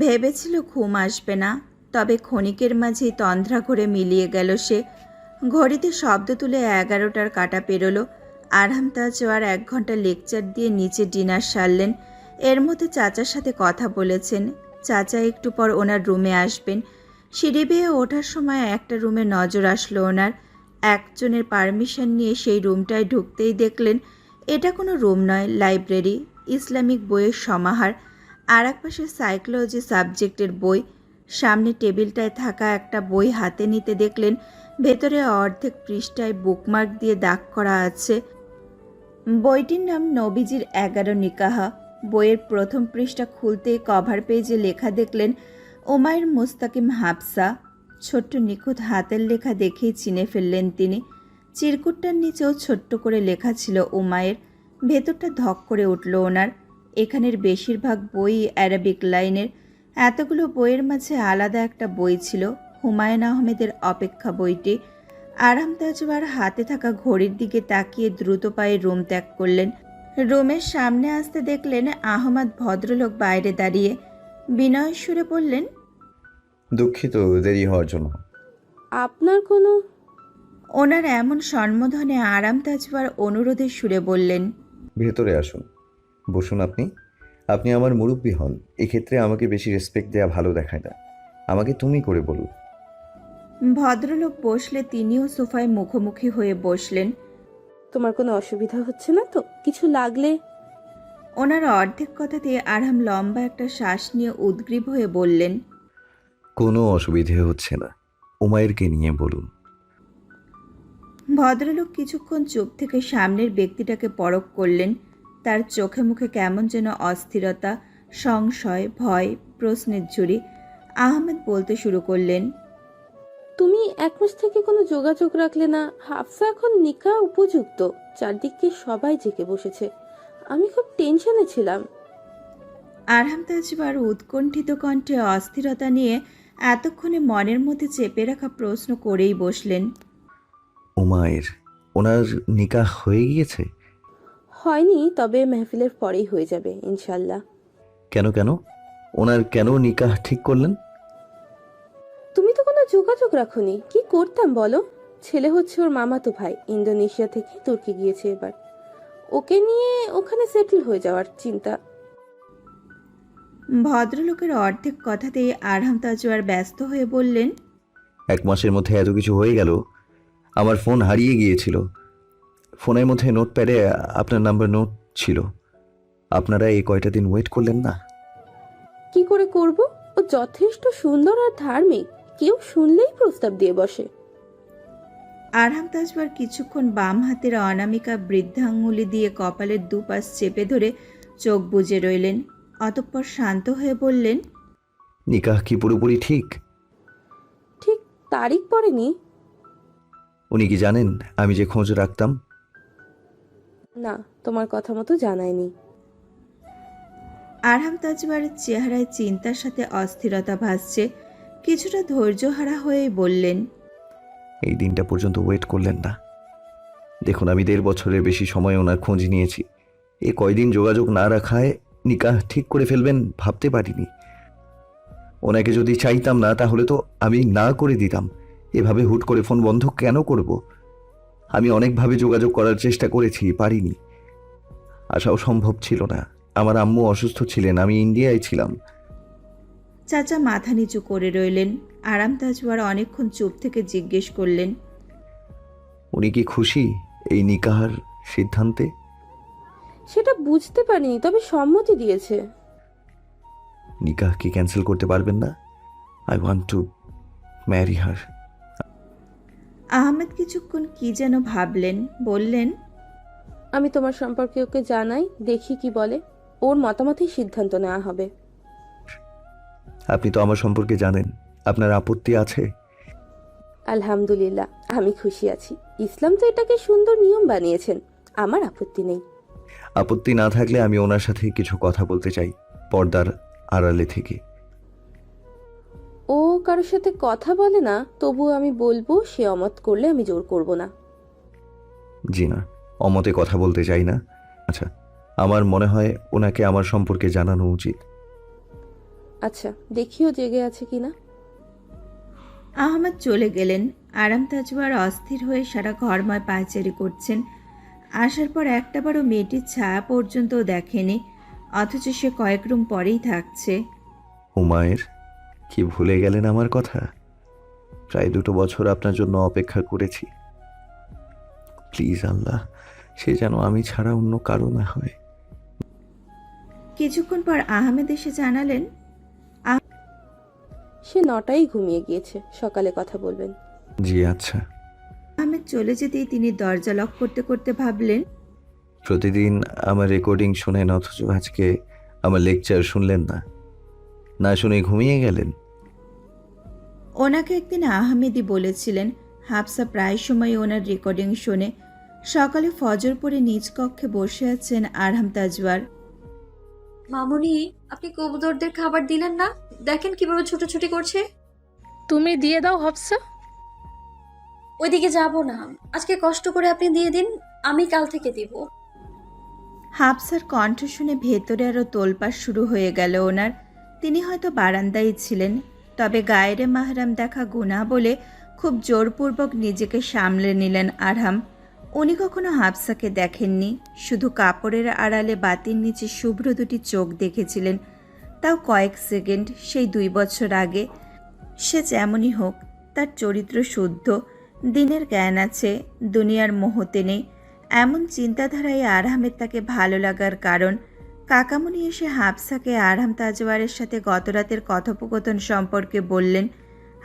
ভেবেছিল ঘুম আসবে না, তবে ক্ষণিকের মাঝেই তন্দ্রা করে মিলিয়ে গেল সে। ঘড়িতে শব্দ তুলে 11টার কাঁটা পেরোলো। আরহাম তাজওয়ার 1 ঘন্টা লেকচার দিয়ে নিচে ডিনার সারলেন। এর মধ্যে চাচার সাথে কথা বলেছেন। চাচা একটু পর ওনার রুমে আসবেন। সিঁড়ি বেয়ে ওঠার সময় একটা রুমে নজর আসলো ওনার। একজনের পারমিশন নিয়ে সেই রুমটায় ঢুকতেই দেখলেন এটা কোনো রুম নয়, লাইব্রেরি। ইসলামিক বইয়ের সমাহার। আর এক পাশে সাইকোলজি সাবজেক্টের বই। সামনে টেবিলটায় থাকা একটা বই হাতে নিতে দেখলেন ভেতরে অর্ধেক পৃষ্ঠায় বুকমার্ক দিয়ে দাগ করা আছে। বইটির নাম নবীজির 11 নিকাহা। বইয়ের প্রথম পৃষ্ঠা খুলতেই কভার পেজে লেখা দেখলেন উমাইর মুস্তাকিম হাফসা। ছোট্ট নিখুঁত হাতের লেখা দেখেই চিনে ফেললেন তিনি। চিরকুটটার নিচেও ছোট্ট করে লেখা ছিল উমায়ের। ভেতরটা ধক করে উঠল ওনার। এখানের বেশিরভাগ বই অ্যারাবিক লাইনের। এতগুলো বইয়ের মাঝে আলাদা একটা বই ছিল, হুমায়ুন আহমেদের অপেক্ষা বইটি। আরহাম তাজওয়ার হাতে থাকা ঘড়ির দিকে তাকিয়ে দ্রুত পায়ে রুম ত্যাগ করলেন। রুমের সামনে আসতে দেখলেন আহমদ ভদ্রলোক বাইরে দাঁড়িয়ে। বিনয়ের সুরে বললেন, দুঃখিত দেরি হওয়ার জন্য। আপনার কোনো... ওনার এমন সম্বোধনে আরাম তাজওয়ার অনুরোধের সুরে বললেন, ভেতরে আসুন, বসুন। আপনি আপনি আমার মুরব্বি হন, এক্ষেত্রে আমাকে বেশি রেসপেক্ট দেওয়া ভালো দেখায় না। আমাকে তুমি করে বলুন। ভদ্রলোক বসলে তিনিও সোফায় মুখোমুখি হয়ে বসলেন। তোমার কোনো অসুবিধা হচ্ছে না তো? কিছু লাগলে... ওনার অর্ধেক কথাতে আরহাম লম্বা একটা শ্বাস নিয়ে উদ্গ্রীব হয়ে বললেন, কোনো অসুবিধে হচ্ছে না, উমায়েরকে নিয়ে বলুন। ভদ্রলোক কিছুক্ষণ চুপ থেকে সামনের ব্যক্তিটাকে পরখ করলেন। তার চোখে মুখে কেমন যেন অস্থিরতা, সংশয়, ভয়, প্রশ্নের ঝুড়ি। আহমেদ বলতে শুরু করলেন, তুমি 1 মাস থেকে কোনো যোগাযোগ রাখলে না। হাফসা এখন নিকা উপযুক্ত। চারদিকে সবাই জেগে বসেছে। আমি খুব টেনশনে ছিলাম। আরহাম তাজওয়ার উৎকণ্ঠিত কণ্ঠে অস্থিরতা নিয়ে এতক্ষণে মনের মধ্যে চেপে রাখা প্রশ্ন করেই বসলেন, উমায়ের, ওনার নিকাহ হয়ে গিয়েছে? হয়নি, তবে মেহফিলের পরেই হয়ে যাবে ইনশাল্লাহ। কেন কেন ওনার কেন নিকাহ ঠিক করলেন? তুমি তো কোনো যোগাযোগ রাখোনি। কি করতাম বলো? ছেলে হচ্ছে ওর মামাতো ভাই, ইন্দোনেশিয়া থেকে তুর্কি গিয়েছে এবার। ওকে নিয়ে ওখানে সেটেল হয়ে যাওয়ার চিন্তা। ভদ্রলোকের অর্ধেক কথাতেই আরহাম তাজওয়ার ব্যস্ত হয়ে বললেন, 1 মাসের মধ্যে এত কিছু হয়ে গেল। আমার ফোন হারিয়ে গিয়েছিল। ফোনের মধ্যে নোটপ্যাডে আপনার নাম্বার নোট ছিল। আপনারা এই কয়টা দিন ওয়েট করলেন না? কি করে করব? ও যথেষ্ট সুন্দর আর ধার্মিক। কেউ শুনলেই প্রস্তাব দিয়ে বসে। আরহাম তাজওয়ার কিছুক্ষণ বাম হাতের অনামিকা বৃদ্ধাঙ্গুলি দিয়ে কপালের দুপাশ চেপে ধরে চোখ বুজে রইলেন। অতঃপর শান্ত হয়ে বললেন, নিকাহ কি পুরোপুরি ঠিক? ঠিক তারিখ পড়েনি। উনি কি জানেন আমি যে খোঁজ রাখতাম? না, তোমার কথা মতো জানায়নি। আরহাম তাজওয়ারের চেহারায় চিন্তার সাথে অস্থিরতা ভাসছে। কিছুটা ধৈর্যহারা হয়েই বললেন, এই দিনটা পর্যন্ত ওয়েট করলেন না। দেখুন, আমি 1.5 বছরের বেশি সময় ওনার খোঁজ নিয়েছি। এ কয়দিন যোগাযোগ না রাখায় নিকাহ ঠিক করে ফেলবেন ভাবতে পারিনি। ওনাকে যদি চাইতাম না তাহলে তো আমি না করে দিতাম। এভাবে হুট করে ফোন বন্ধ কেন করব? আমি অনেকভাবে যোগাযোগ করার চেষ্টা করেছি, পারিনি। আসাও সম্ভব ছিল না। আমার আম্মু অসুস্থ ছিলেন, আমি ইন্ডিয়ায় ছিলাম। চাচা মাথা নিচু করে রইলেন। আরাম তাজওয়ার অনেকক্ষণ চুপ থেকে জিজ্ঞেস করলেন, উনি কি খুশি এই নিকাহের সিদ্ধান্তে? সেটা বুঝতে পারিনি, তবে সম্মতি দিয়েছে। নিকাহ কি ক্যান্সেল করতে পারবেন না? I want to marry her. Ahmed কিছুক্ষণ কি যেন ভাবলেন, বললেন, আমি তোমার সম্পর্কে ওকে জানাই, দেখি কি বলে। ওর মতামতেই সিদ্ধান্ত নেওয়া হবে। আপনি তো আমার সম্পর্কে জানেন, আপনার আপত্তি আছে? আলহামদুলিল্লাহ, আমি খুশি আছি। ইসলাম তো এটাকে সুন্দর নিয়ম বানিয়েছেন, আমার আপত্তি নেই। আপত্তি না থাকলে আমি ওনার সাথে কিছু কথা বলতে চাই, পর্দার আড়ালে থেকে। ও কারোর সাথে কথা বলে না, তবুও আমি বলবো, সে অমত করলে আমি জোর করব না। জি না, অমতে কথা বলতে চাই না। আচ্ছা, আমার মনে হয় ওনাকে আমার সম্পর্কে জানানো উচিত। আচ্ছা, দেখিও জেগে আছে কিনা। আহমেদ চলে গেলেন। আরাম তাজওয়ার অস্থির হয়ে সারা ঘরময় পায়চারি করছেন। আসার পর একটাবারও মেয়েটির ছায়া পর্যন্ত দেখেনি, অথচ সে কয়েক রুম পরেই থাকছে। হুমায়ের, কি ভুলে গেলেন আমার কথা? প্রায় 2 বছর আপনার জন্য অপেক্ষা করেছি। প্লিজ আল্লাহ, সে যেন আমি ছাড়া অন্য কারো না হয়। কিছুক্ষণ পর আহমেদ এসে জানালেন, সে 9টায় ঘুমিয়ে গিয়েছে, সকালে কথা বলবেন। জি আচ্ছা। আহমেদ চলে যেতেই তিনি দরজা লক করতে করতে ভাবলেন, প্রতিদিন আমার রেকর্ডিং শুনেন, অথচ আজকে আমার লেকচার শুনলেন না, না শুনে ঘুমিয়ে গেলেন। ওনাকে একদিন আহমেদই বলেছিলেন হাফসা প্রায় সময় ওনার রেকর্ডিং শোনে। সকালে ফজর পরে নিজ কক্ষে বসে আছেন আরহাম তাজওয়ার। মামুনি, আপনি কবুতরদের খাবার দিলেন না? দেখেন কিভাবে ছুটোছুটি করছে। তুমি দিয়ে দাও হাফসা। ওইদিকে যাব না, আজকে কষ্ট করে আপনি দিয়ে দিন, আমি কাল থেকে দিব। হাফসার কণ্ঠ শুনে ভেতরে আরও তোলপাড় শুরু হয়ে গেল ওনার। তিনি হয়তো বারান্দায় ছিলেন, তবে গায়েরে মাহরাম দেখা গুনাহ বলে খুব জোরপূর্বক নিজেকে সামলে নিলেন আরহাম। উনি কখনো হাফসাকে দেখেননি, শুধু কাপড়ের আড়ালে বাতির নিচে শুভ্র দুটি চোখ দেখেছিলেন, তাও কয়েক সেকেন্ড, সেই 2 বছর আগে। সে যেমনই হোক, তার চরিত্র শুদ্ধ, দিনের জ্ঞান আছে, দুনিয়ার মোহতে নেই। এমন চিন্তাধারায় আরহামের তাকে ভালো লাগার কারণ। কাকামুনি এসে হাফসাকে আরহাম তাজওয়ারের সাথে গতরাতের কথোপকথন সম্পর্কে বললেন।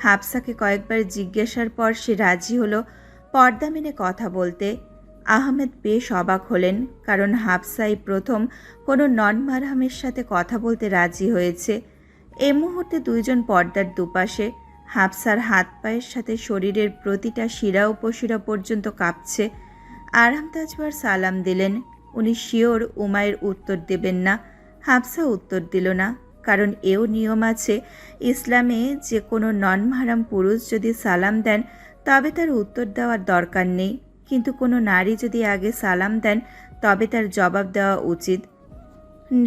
হাফসাকে কয়েকবার জিজ্ঞাসার পর সে রাজি হলো পর্দা মেনে কথা বলতে। আহমেদ বেশ অবাক হলেন, কারণ হাফসাই প্রথম কোনো নন মারহামের সাথে কথা বলতে রাজি হয়েছে। এ মুহূর্তে দুইজন পর্দার দুপাশে। হাফসার হাত পায়ের সাথে শরীরের প্রতিটা শিরা উপশিরা পর্যন্ত কাঁপছে। আরহাম তাজওয়ার সালাম দিলেন। উনি শিওর উমায়ের উত্তর দেবেন না। হাফসা উত্তর দিল না, কারণ এও নিয়ম আছে ইসলামে, যে কোনো নন মাহরাম পুরুষ যদি সালাম দেন তবে তার উত্তর দেওয়ার দরকার নেই, কিন্তু কোনো নারী যদি আগে সালাম দেন তবে তার জবাব দেওয়া উচিত।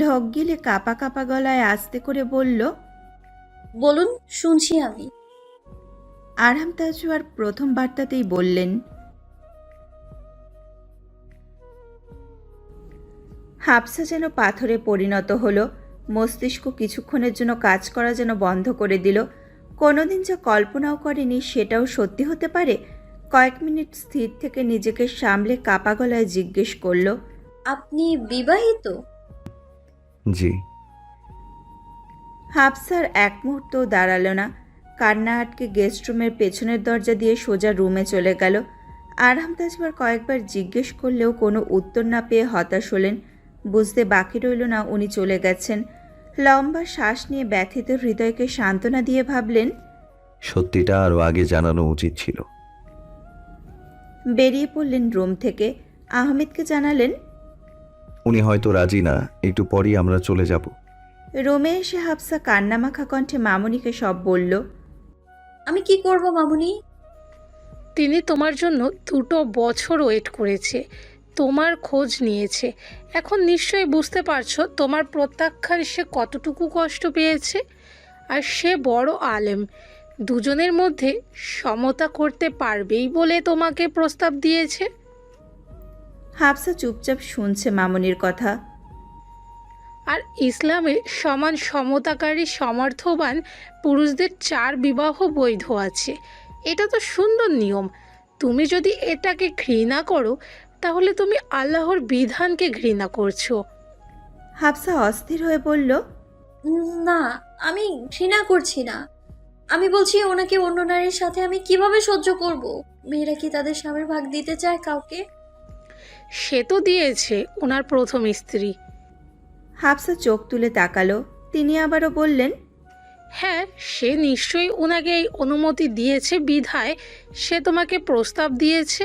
ঢোক গিলে কাপা কাপা গলায় আস্তে করে বলল, বলুন, শুনছি আমি। আরহাম তাজওয়ার প্রথম বার্তাতেই বললেন। হাফসা যেন পাথরে পরিণত হলো। মস্তিষ্ক কিছুক্ষণের জন্য কাজ করা যেন বন্ধ করে দিল। কোনোদিন যা কল্পনাও করেনি সেটাও সত্যি হতে পারে। কয়েক মিনিট স্থির থেকে নিজেকে সামলে কাপা গলায় জিজ্ঞেস করল, আপনি বিবাহিত? জি। হাফসার এক মুহূর্তও দাঁড়ালো না। কান্না আটকে গেস্ট রুমের পেছনের দরজা দিয়ে সোজা রুমে চলে গেল। আরহাম তাজওয়ার কয়েকবার জিজ্ঞেস করলেও কোনো উত্তর না পেয়ে হতাশ হলেন। বুঝতে বাকি রইল না উনি চলে গেছেন। লম্বা শ্বাস নিয়ে ব্যথিত হৃদয়কে সান্ত্বনা দিয়ে ভাবলেন, সত্যিটা আরও আগে জানানো উচিত ছিল। বেরিয়ে পড়লেন রুম থেকে। আহমেদকে জানালেন, উনি হয়তো রাজি না, একটু পরই আমরা চলে যাব। রুমে এসে হাফসা কান্নামাখা কণ্ঠে মামুনিকে সব বলল। আমি কি করব মামুনি? তিনি তোমার জন্য 2 বছর ওয়েট করেছে, তোমার খোঁজ নিয়েছে। এখন নিশ্চয়ই বুঝতে পারছো তোমার প্রত্যাখ্যান সে কতটুকু কষ্ট পেয়েছে। আর সে বড় আলেম, দুজনের মধ্যে সমতা করতে পারবেই বলে তোমাকে প্রস্তাব দিয়েছে। হাফসা চুপচাপ শুনছে মামুনির কথা। আর ইসলামে সমান সমতাকারী সমর্থবান পুরুষদের 4 বিবাহ বৈধ আছে। এটা তো সুন্দর নিয়ম। তুমি যদি এটাকে ঘৃণা করো তাহলে তুমি আল্লাহর বিধানকে ঘৃণা করছো। হাফসা অস্থির হয়ে বলল, না, আমি ঘৃণা করছি না। আমি বলছি ওনাকে অন্য নারীর সাথে আমি কিভাবে সহ্য করব? মেয়েরা কি তাদের স্বামীর ভাগ দিতে চায় কাউকে? সে তো দিয়েছে ওনার প্রথম স্ত্রী। হাফসা চোখ তুলে তাকালো। তিনি আবারও বললেন, হ্যাঁ, সে নিশ্চয়ই ওনাকে এই অনুমতি দিয়েছে বিধায় সে তোমাকে প্রস্তাব দিয়েছে।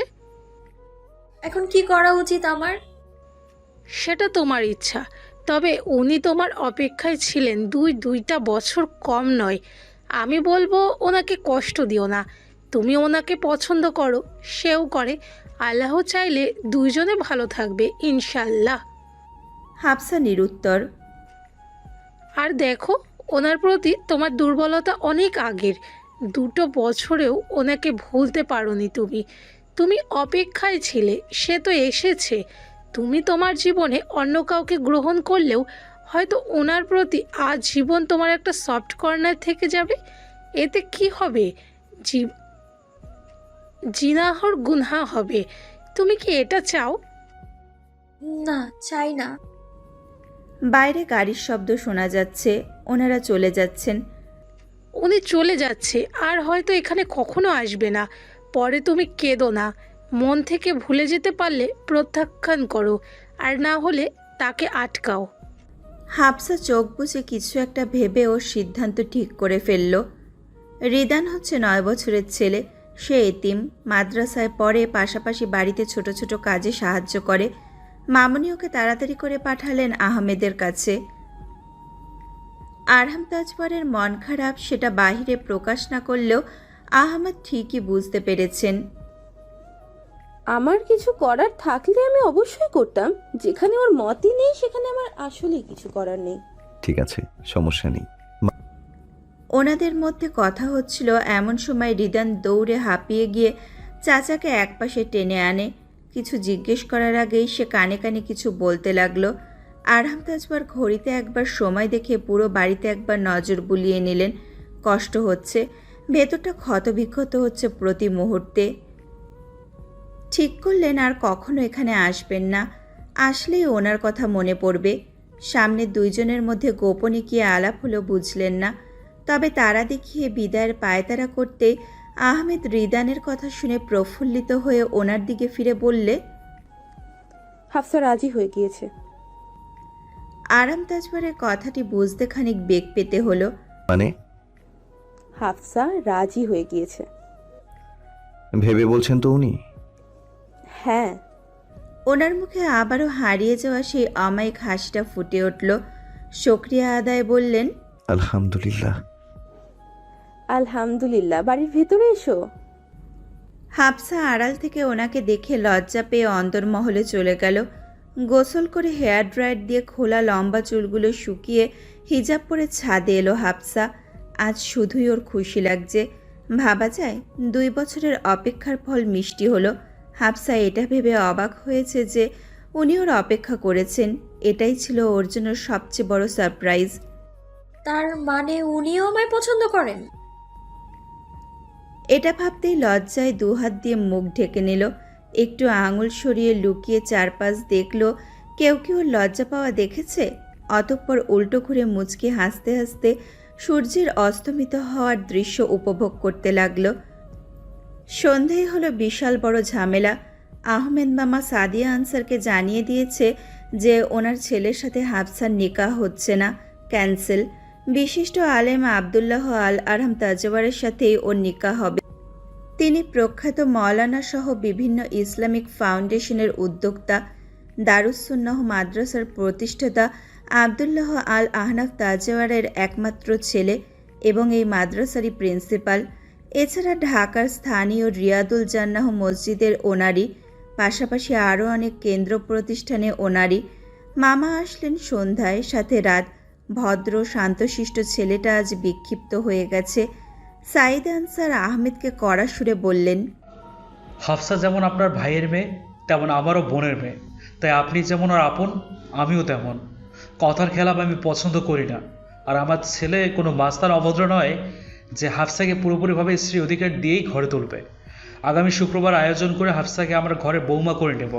এখন কি করা উচিত আমার? সেটা তোমার ইচ্ছা। তবে উনি তোমার অপেক্ষায় ছিলেন 2টা বছর, কম নয়। আমি বলবো ওনাকে কষ্ট দিও না। তুমি ওনাকে পছন্দ করো, সেও করে। আল্লাহ চাইলে দুইজনে ভালো থাকবে ইনশাল্লাহ। হাফসা নিরুত্তর। আর দেখো, ওনার প্রতি তোমার দুর্বলতা অনেক আগের। 2 বছরেও ওনাকে ভুলতে পারোনি তুমি। তুমি অপেক্ষায় ছিলে, সে তো এসেছে। তুমি তোমার জীবনে অন্য কাউকে গ্রহণ করলেও হয়তো ওনার প্রতি আজীবন তোমার একটা সফট কর্নার থেকে যাবে। এতে কি হবে? জিনাহর গুনহা হবে। তুমি কি এটা চাও? না, চাই না। বাইরে গাড়ির শব্দ শোনা যাচ্ছে। ওনারা চলে যাচ্ছেন। উনি চলে যাচ্ছে আর হয়তো এখানে কখনো আসবে না। পরে তুমি কেঁদো না। মন থেকে ভুলে যেতে পারলে প্রত্যাখ্যান করো, আর না হলে তাকে আটকাও। হাফসা চোখ বুজে কিছু একটা ভেবে ওর সিদ্ধান্ত ঠিক করে ফেলল। রিদান হচ্ছে 9 বছরের ছেলে। সে এতিম, মাদ্রাসায় পড়ে, পাশাপাশি বাড়িতে ছোট ছোট কাজে সাহায্য করে। মামুনি ওকে তাড়াতাড়ি করে পাঠালেন আহমেদের কাছে। আরহাম তাজওয়ারের মন খারাপ, সেটা বাহিরে প্রকাশ না করলেও আহমেদ ঠিকই বুঝতে পেরেছেন। আমার কিছু করার থাকলে আমি অবশ্যই করতাম। যেখানে ওর মতই নেই সেখানে আমার আসলেই কিছু করার নেই। ঠিক আছে, সমস্যা নেই। ওনাদের মধ্যে কথা হচ্ছিল, এমন সময় রিদান দৌড়ে হাঁপিয়ে গিয়ে চাচাকে একপাশে টেনে আনে। কিছু জিজ্ঞেস করার আগেই সে কানে কানে কিছু বলতে লাগলো। আরহাম তাজওয়ার ঘড়িতে একবার সময় দেখে পুরো বাড়িতে একবার নজর বুলিয়ে নিলেন। কষ্ট হচ্ছে, ভেতরটা ক্ষতবিক্ষত হচ্ছে প্রতি মুহূর্তে। ঠিক করলেন আর কখনো এখানে আসবেন না। আসলেই ওনার কথা মনে পড়বে। সামনে দুইজনের মধ্যে গোপনে কি আলাপ হলো বুঝলেন না। তবে তারা দেখিয়ে বিদায়ের পায়তারা করতে আহমেদ রিদানের কথা শুনে প্রফুল্লিত হয়ে ওনার দিকে ফিরে বললে, হাফসা রাজি হয়ে গিয়েছে। আরাম তাজওয়ারের কথাটি বুঝতে খানিক বেগ পেতে হলো। মানে? হাফসা রাজি হয়ে গিয়েছে। ভেবে বলছেন তো উনি? হ্যাঁ। ওনার মুখে আবারও হারিয়ে যাওয়া সেই অমায়িক হাসিটা ফুটে উঠল। শুকরিয়া আদায় বললেন, আলহামদুলিল্লাহ। আলহামদুলিল্লাহ। বাড়ির ভেতরে এসো। হাফসা আড়াল থেকে ওনাকে দেখে লজ্জা পেয়ে অন্দরমহলে চলে গেল। গোসল করে হেয়ার ড্রায়ার দিয়ে খোলা লম্বা চুলগুলো শুকিয়ে হিজাব পরে ছাদে এলো হাফসা। আজ শুধুই ওর খুশি লাগছে। ভাবা যায় 2 বছরের অপেক্ষার ফল মিষ্টি হলো। হাফসা এটা ভেবে অবাক হয়েছে যে উনি ওর অপেক্ষা করেছেন। এটাই ছিল ওর জন্য সবচেয়ে বড় সারপ্রাইজ। তার মানে উনিও আমায় পছন্দ করেন? এটা ভাবতেই লজ্জায় 2 হাত দিয়ে মুখ ঢেকে নিল। একটু আঙুল সরিয়ে লুকিয়ে চারপাশ দেখল কেউ কেউ লজ্জা পাওয়া দেখেছে। অতঃপর উল্টো ঘুরে মুচকি হাসতে হাসতে সূর্যের অস্তমিত হওয়ার দৃশ্য উপভোগ করতে লাগলো। সন্ধেই হলো বিশাল বড় ঝামেলা। আহমেদ মামা সাদিয়া আনসারকে জানিয়ে দিয়েছে যে ওনার ছেলের সাথে হাফসার নিকাহ হচ্ছে না, ক্যান্সেল। বিশিষ্ট আলেম আবদুল্লাহ আল আরহাম তাজওয়ারের সাথেই ওর নিকাহ হবে। তিনি প্রখ্যাত মওলানা সহ বিভিন্ন ইসলামিক ফাউন্ডেশনের উদ্যোক্তা, দারুস সুন্নাহ মাদ্রাসার প্রতিষ্ঠাতা আবদুল্লাহ আল আহনাফ তাজওয়ারের একমাত্র ছেলে এবং এই মাদ্রাসারই প্রিন্সিপাল। এছাড়া ঢাকার স্থানীয় রিয়াদুল জান্নাহ মসজিদের ওনারই, পাশাপাশি আরও অনেক কেন্দ্র প্রতিষ্ঠানে ওনারই। মামা আসলেন সন্ধ্যায়, সাথে রাত। ভদ্র শান্তশিষ্ট ছেলেটা আজ বিক্ষিপ্ত হয়ে গেছে। সাইদ আনসার আহমেদকে কড়া সুরে বললেন, হাফসা যেমন আপনার ভাইয়ের মেয়ে, তেমন আমারও বোনের মেয়ে। তাই আপনি যেমন আর আপন, আমিও তেমন। কথার খেলাপ আমি পছন্দ করি না। আর আমার ছেলে কোনো মাস্তার অভদ্র নয় যে হাফসাকে পুরোপুরিভাবে স্ত্রী অধিকার দিয়েই ঘরে তুলবে। আগামী শুক্রবার আয়োজন করে হাফসাকে আমরা ঘরে বৌমা করে নেব।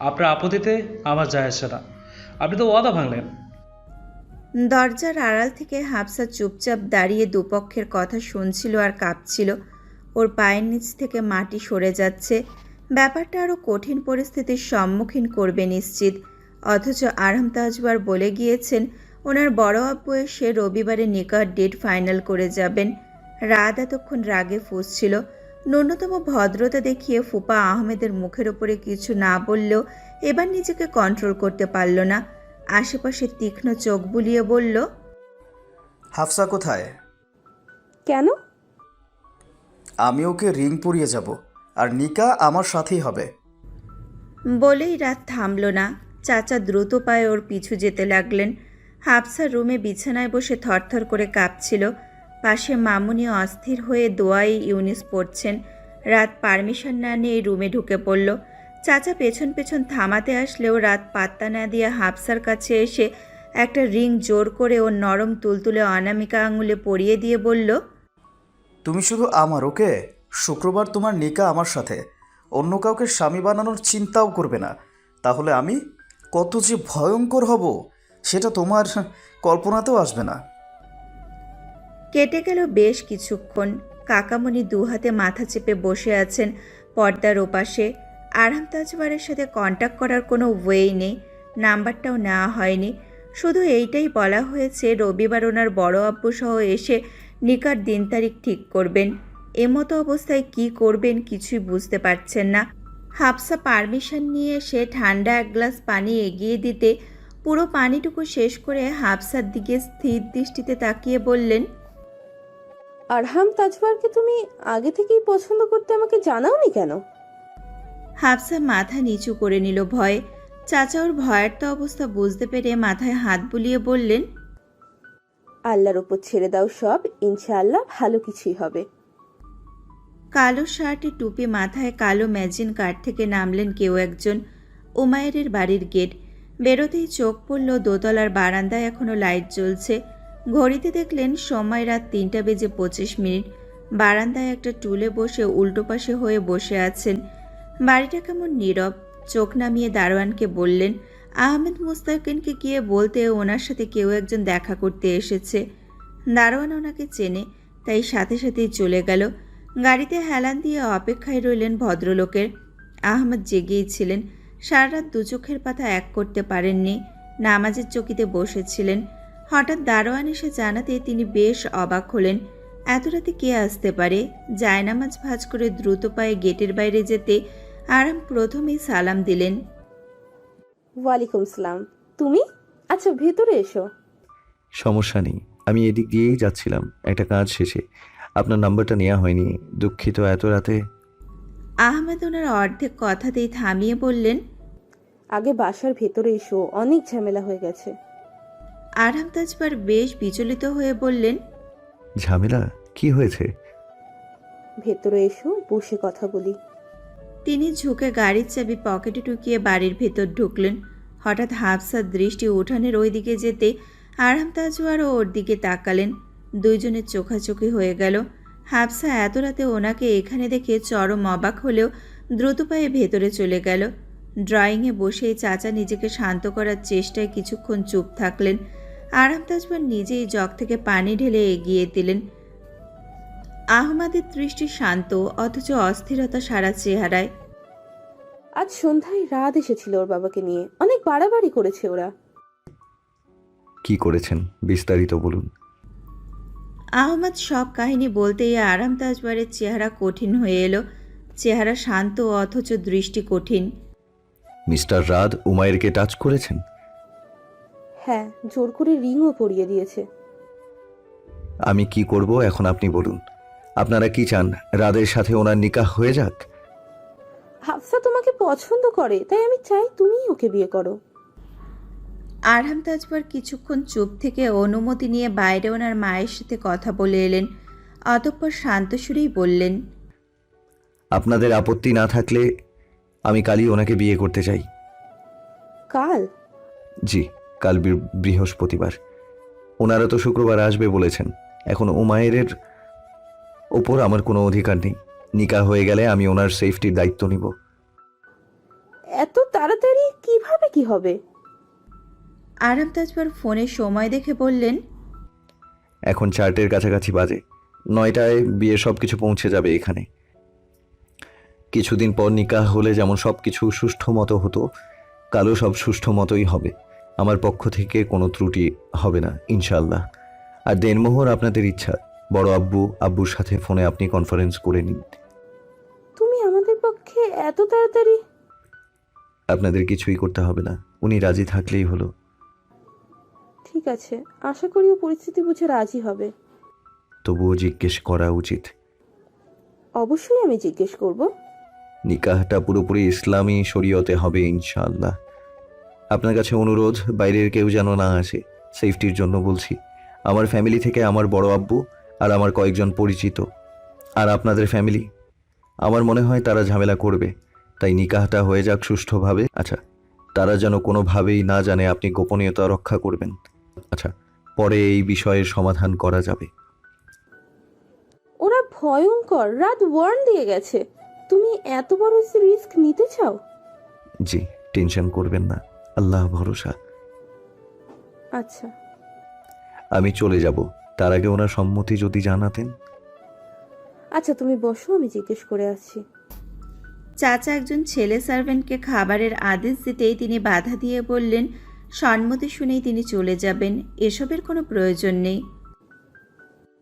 আপনার আপত্তিতে আমার যায় আসে না। আপনি তো ওয়াদা ভাঙলেন। দরজার আড়াল থেকে হাফসা চুপচাপ দাঁড়িয়ে দুপক্ষের কথা শুনছিল আর কাঁপছিল। ওর পায়ের নিচ থেকে মাটি সরে যাচ্ছে। ব্যাপারটা আরও কঠিন পরিস্থিতির সম্মুখীন করবে নিশ্চিত। অথচ আরহাম তাজওয়ার বলে গিয়েছেন ওনার বড় আব্বু এসে রবিবারে নিকাহ ডেট ফাইনাল করে যাবেন। রাত এতক্ষণ রাগে ফুঁসছিল। ন্যূনতম ভদ্রতা দেখিয়ে ফুপা আহমেদের মুখের ওপরে কিছু না বললেও এবার নিজেকে কন্ট্রোল করতে পারল না। আশেপাশে তীক্ষ্ণ চোখ বুলিয়ে বলল, হাফসা কোথায়? কেন? আমি ওকে রিং পরিয়ে যাব, আর নিকা আমার সাথেই হবে। বলেই রাত থামল না। চাচা দ্রুত পায়ে ওর পিছু যেতে লাগলেন। হাফসা রুমে বিছানায় বসে থরথর করে কাঁপছিল। পাশে মামুনি অস্থির হয়ে দোয়াই ইউনিস পড়ছেন। রাত পারমিশন না নিয়ে রুমে ঢুকে পড়ল। চাচা পেছন পেছন থামাতে আসলেও রাত পাত্তা না দিয়ে হাফসার কাছে এসে একটা রিং জোর করে ওর নরম তুলতুলে অনামিকা আঙুলে পরিয়ে দিয়ে বলল, তুমি শুধু আমার, ওকে? শুক্রবার তোমার নিকা আমার সাথে। অন্য কাউকে স্বামী বানানোর চিন্তাও করবে না। তাহলে আমি কত যে ভয়ঙ্কর হব সেটা তোমার কল্পনাতেও আসবে না। কেটে গেল বেশ কিছুক্ষণ। কাকামণি দু হাতে মাথা চেপে বসে আছেন পর্দার ওপাশে। আরহাম তাজওয়ারের সাথে কন্ট্যাক্ট করার কোনো ওয়েই নেই, নাম্বারটাও নেওয়া হয়নি। শুধু এইটাই বলা হয়েছে রবিবার ওনার বড় আব্বু সহ এসে নিকার দিন তারিখ ঠিক করবেন। এমতো অবস্থায় কি করবেন কিছুই বুঝতে পারছেন না। হাফসা পারমিশন নিয়ে এসে ঠান্ডা এক গ্লাস পানি এগিয়ে দিতে পুরো পানিটুকু শেষ করে হাফসার দিকে স্থির দৃষ্টিতে তাকিয়ে বললেন, আরহাম তাজওয়ারকে তুমি আগে থেকেই পছন্দ করতে আমাকে জানাওনি কেন? হাফসা মাথা নিচু করে নিল ভয়ে। চাচা ওর ভয়ের তো অবস্থা বুঝতে পেরে মাথায় হাত বুলিয়ে বললেন, আল্লাহর ওপর ছেড়ে দাও সব, ইনশাআল্লাহ ভালো কিছুই হবে। কালো শার্টে টুপি মাথায়, কালো ম্যাজিন কার থেকে নামলেন কেউ একজন। উমায়েরের বাড়ির গেট। বেরোতেই চোখ পড়ল দোতলার বারান্দায় এখনো লাইট জ্বলছে। ঘড়িতে দেখলেন সময় রাত 3:25। বারান্দায় একটা টুলে বসে উল্টো পাশে হয়ে বসে আছেন। বাড়িটা কেমন নীরব। চোখ নামিয়ে দারোয়ানকে বললেন আহমেদ মুস্তাকিনকে গিয়ে বলতে ওনার সাথে কেউ একজন দেখা করতে এসেছে। দারোয়ান ওনাকে চেনে, তাই সাথে সাথেই চলে গেল। গাড়িতে হেলান দিয়ে অপেক্ষায় রইলেন ভদ্রলোকের। আহমেদ জেগেই ছিলেন। সারা রাত দু চোখের পাতা এক করতে পারেননি। নামাজের চকিতে বসেছিলেন। হঠাৎ দারোয়ান এসে জানাতে তিনি বেশ অবাক হলেন। এত রাতে কে আসতে পারে? জায়নামাজ ভাঁজ করে দ্রুত পায়ে গেটের বাইরে যেতে আরাম প্রথমেই সালাম দিলেন। ওয়ালাইকুম সালাম। তুমি? আচ্ছা, ভেতরে এসো। সমস্যা নেই, আমি এদিক দিয়েই যাচ্ছিলাম একটা কাজ শেষে। আপনার নাম্বারটা নেওয়া হয়নি, দুঃখিত এত রাতে। আহমেদ ওনার অর্ধেক কথাতেই থামিয়ে বললেন, আগে বাসার ভেতরে এসো, অনেক ঝামেলা হয়ে গেছে। আরহাম তাজওয়ার বেশ বিচলিত হয়ে বললেন, ঝামেলা কি হয়েছে? ভেতরে এসো, বসে কথা বলি। তিনি ঝুঁকে গাড়ির চাবি পকেটে ঢুকিয়ে বাড়ির ভেতর ঢুকলেন। হঠাৎ হাফসার দৃষ্টি উঠানের ওই দিকে যেতে আরহাম তাজওয়ারও ওর দিকে তাকালেন। দুইজনের চোখাচোখি হয়ে গেল। হাফসা এত রাতে ওনাকে এখানে দেখে চরম অবাক হলেও দ্রুত পায়ে ভেতরে চলে গেল। ড্রয়িংয়ে বসেই চাচা নিজেকে শান্ত করার চেষ্টায় কিছুক্ষণ চুপ থাকলেন। আরহাম তাজওয়ার নিজেই জগ থেকে পানি ঢেলে এগিয়ে দিলেন। আহমাদের দৃষ্টি শান্ত, অথচ অস্থিরতা সারা চেহারায়। আজ সন্ধ্যায় রাত এসেছিল ওর বাবাকে নিয়ে, অনেক বাড়াবাড়ি করেছে ওরা। কি করেছেন বিস্তারিত বলুন। আহমদ সব কাহিনী বলতেই আরহাম তাজওয়ারের চেহারা কঠিন হয়ে এলো। চেহারা শান্ত অথচ দৃষ্টি কঠিন। মিস্টার রাদ উমায়েরকে টাচ করেছেন? হ্যাঁ, জোর করে রিংও পরিয়ে দিয়েছে। আমি কি করব এখন আপনি বলুন। আপনারা কি চান রাদের সাথে ওনার নিকাহ হয়ে যাক? হাফসা তোমাকে পছন্দ করে, তাই আমি চাই তুমিই ওকে বিয়ে করো। আরহাম তাজবার কিছুক্ষণ চুপ থেকে অনুমতি নিয়ে বাইরে ওনার মায়ের সাথে কথা বলে এলেন। অতঃপর শান্ত সুরেই বললেন, আপনাদের আপত্তি না থাকলে আমি কালই ওনাকে বিয়ে করতে চাই। কাল? জি, কাল বৃহস্পতিবার। ওনারা তো শুক্রবার আসবে বলেছেন। এখন উমায়ের ওপর আমার কোনো অধিকার নেই। নিকাহ হয়ে গেলে আমি ওনার সেফটির দায়িত্ব নিব। এত তাড়াতাড়ি কিভাবে কি হবে? আরহাম তাজবার ফোনে সময় দেখে বললেন, এখন 4টের কাছাকাছি বাজে। 9টায় বিয়ে সব কিছু পৌঁছে যাবে এখানে। কিছুদিন পর নিকাহ হলে যেমন সব কিছু সুষ্ঠু মতো হতো, কালও সব সুষ্ঠু মতোই হবে। আমার পক্ষ থেকে কোনো ত্রুটি হবে না ইনশাআল্লাহ। আর দেনমোহর আপনাদের ইচ্ছা। বড় আব্বুর সাথে ফোনে আপনি কনফারেন্স করে নিন। তুমি আমাদের পক্ষে এত তাড়াতাড়ি? আপনাদের কিছুই করতে হবে না, উনি রাজি থাকলেই হলো। ঠিক আছে, আশা করি ও পরিস্থিতি বুঝে রাজি হবে। তবুও জিজ্ঞেস করা উচিত। অবশ্যই আমি জিজ্ঞেস করব। নিকাহটা পুরোপুরি ইসলামী শরীয়তে হবে ইনশাআল্লাহ। আপনার কাছে অনুরোধ, বাইরের কেউ যেন না আসে, সেফটির জন্য বলছি। আমার ফ্যামিলি থেকে আমার বড় আব্বু আর আমার কয়েকজন পরিচিত, আর আপনাদের ফ্যামিলি, আমার মনে হয় তারা ঝামেলা করবে। তাই নিকাহটা হয়ে যাক সুষ্ঠুভাবে। আচ্ছা, তারা যেন কোনোভাবেই না জানে, আপনি গোপনীয়তা রক্ষা করবেন। আচ্ছা, পরে এই বিষয়ের সমাধান করা যাবে। ওরা ভয়ঙ্কর, রাত ওয়ার্ন দিয়ে গেছে। তুমি এত বড় রিস্ক নিতে চাও? জি, টেনশন করবেন না, আল্লাহ ভরসা। আচ্ছা, আমি চলে যাব, তার আগে ওনার সম্মতি যদি জানাতেন। আচ্ছা তুমি বসো, আমি জিজ্ঞেস করে আসছি। চাচা একজন ছেলে সার্ভেন্টকে খাবারের আদেশ দিতেই তিনি বাধা দিয়ে বললেন, সম্মতি শুনেই তিনি চলে যাবেন, এসবের কোনো প্রয়োজন নেই।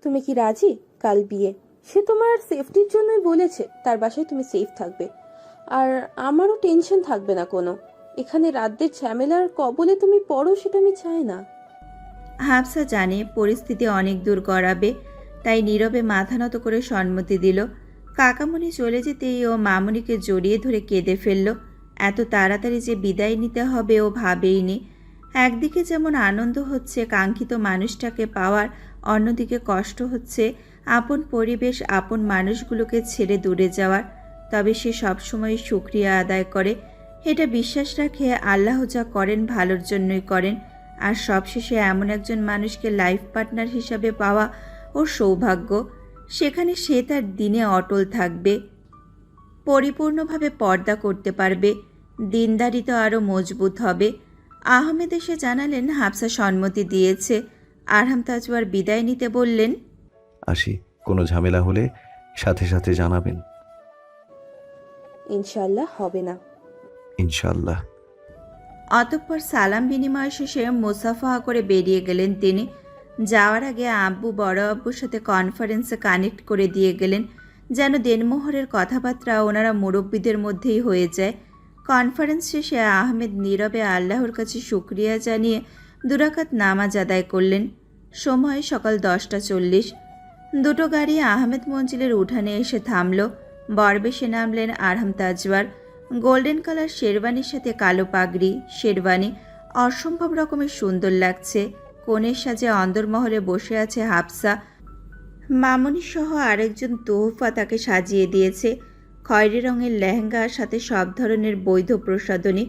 তুমি কি রাজি? কাল বিয়ে, সে তোমার সেফটির জন্যই বলেছে। তার বাসায় তুমি সেফ থাকবে, আর আমারও টেনশন থাকবে না কোনো। এখানে রাতদের ঝামেলার কবলে তুমি পড়ো, সেটা আমি চাই না। হাফসা জানে পরিস্থিতি অনেক দূর গড়াবে, তাই নীরবে মাথা নত করে সম্মতি দিল। কাকামণি চলে যেতেই ও মামুনিকে জড়িয়ে ধরে কেঁদে ফেলল। এত তাড়াতাড়ি যে বিদায় নিতে হবে ও ভাবেইনি। একদিকে যেমন আনন্দ হচ্ছে কাঙ্ক্ষিত মানুষটাকে পাওয়ার, অন্যদিকে কষ্ট হচ্ছে আপন পরিবেশ, আপন মানুষগুলোকে ছেড়ে দূরে যাওয়ার। তবে সে সবসময় শুকরিয়া আদায় করে। এটা বিশ্বাস রাখে আল্লাহ যা করেন ভালোর জন্যই করেন। আর সবশেষে এমন একজন মানুষকে লাইফ পার্টনার হিসাবে পাওয়া ওর সৌভাগ্য। সেখানে সে তার দিনে অটল থাকবে, পরিপূর্ণভাবে পর্দা করতে পারবে, দিনদারি তো আরও মজবুত হবে। আহমেদ এসে জানালেন হাফসা সম্মতি দিয়েছে। আরহাম তাজওয়ার বিদায় নিতে বললেন, আসি, কোনো ঝামেলা হলে সাথে সাথে জানাবেন। ইনশাআল্লাহ হবে না। ইনশাআল্লাহ। অতঃপর সালাম বিনিময় শেষে মুসাফাহা করে বেরিয়ে গেলেন তিনি। যাওয়ার আগে আব্বু বড় আব্বুর সাথে কনফারেন্সে কানেক্ট করে দিয়ে গেলেন, যেন দেনমোহরের কথাবার্তা ওনারা মুরব্বীদের মধ্যেই হয়ে যায়। কনফারেন্স শেষে আহমেদ নীরবে আল্লাহর কাছে শুকরিয়া জানিয়ে 2 রাকাত নামাজ আদায় করলেন। সময় সকাল 10:40। দুটো গাড়ি আহমেদ মঞ্জিলের উঠানে এসে থামল। বরবেশে নামলেন আরহাম তাজওয়ার। গোল্ডেন কালার শেরওয়ানির সাথে কালো পাগড়ি। শেরওয়ানি অসম্ভব রকমের সুন্দর লাগছে। কনের সাজে অন্দরমহলে বসে আছে হাফসা। মামুনি সহ আরেকজন তোহফা তাকে সাজিয়ে দিয়েছে। খয়েরি রঙের লেহেঙ্গার সাথে সব ধরনের বৈধ প্রসাধনী,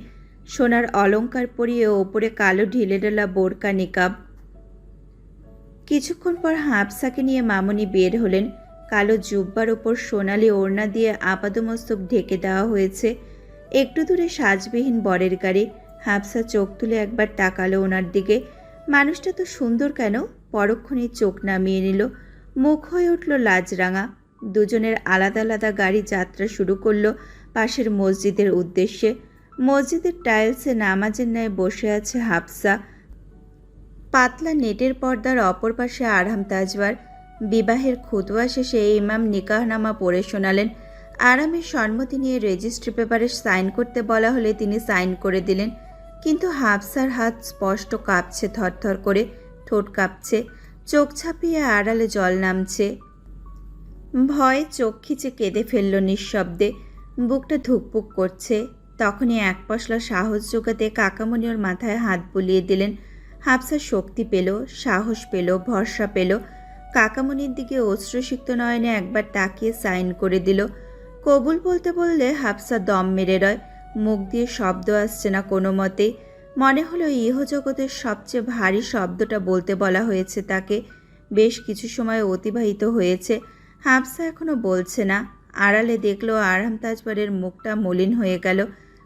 সোনার অলংকার পরিয়ে ওপরে কালো ঢিলেঢালা বোরকা নিকাব। কিছুক্ষণ পর হাফসাকে নিয়ে মামুনি বের হলেন। কালো জুব্বার ওপর সোনালি ওড়না দিয়ে আপাদমস্তক ঢেকে দেওয়া হয়েছে। একটু দূরে সাজবিহীন বরের গাড়ি। হাফসা চোখ তুলে একবার তাকালো ওনার দিকে। মানুষটা তো সুন্দর কেন? পরক্ষণেই চোখ নামিয়ে নিল। মুখ হয়ে উঠল লাজরাঙা। দুজনের আলাদা আলাদা গাড়ি যাত্রা শুরু করলো পাশের মসজিদের উদ্দেশ্যে। মসজিদের টাইলসে নামাজের ন্যায় বসে আছে হাফসা। পাতলা নেটের পর্দার অপর পাশে আরহাম তাজওয়ার। বিবাহের খুতবা শেষে ইমাম নিকাহনামা পড়ে শোনালেন। আরামের সম্মতি নিয়ে রেজিস্ট্রি পেপারে সাইন করতে বলা হলে তিনি সাইন করে দিলেন। কিন্তু হাফসার হাত স্পষ্ট কাঁপছে থরথর করে, ঠোঁট কাঁপছে, চোখ ছাপিয়ে আড়ালে জল নামছে। ভয়ে চোখ খিচে কেঁদে ফেলল নিঃশব্দে, বুকটা ধুকপুক করছে। তখনই এক পশলা সাহস জোগাতে কাকামণি ওর মাথায় হাত বুলিয়ে দিলেন। হাফসা শক্তি পেল, সাহস পেল, ভরসা পেল। কাকামণির দিকে অশ্রুসিক্ত নয়নে একবার তাকিয়ে সাইন করে দিল। কবুল বলতে বললে হাফসা দম মেরে রয়, মুখ দিয়ে শব্দ আসছে না কোনো মতেই। মনে হলো ইহজগতের সবচেয়ে ভারী শব্দটা বলতে বলা হয়েছে তাকে। বেশ কিছু সময় অতিবাহিত হয়েছে, হাফসা এখনো বলছে না। আড়ালে দেখলো আরহাম তাজবারের মুখটা মলিন হয়ে গেল।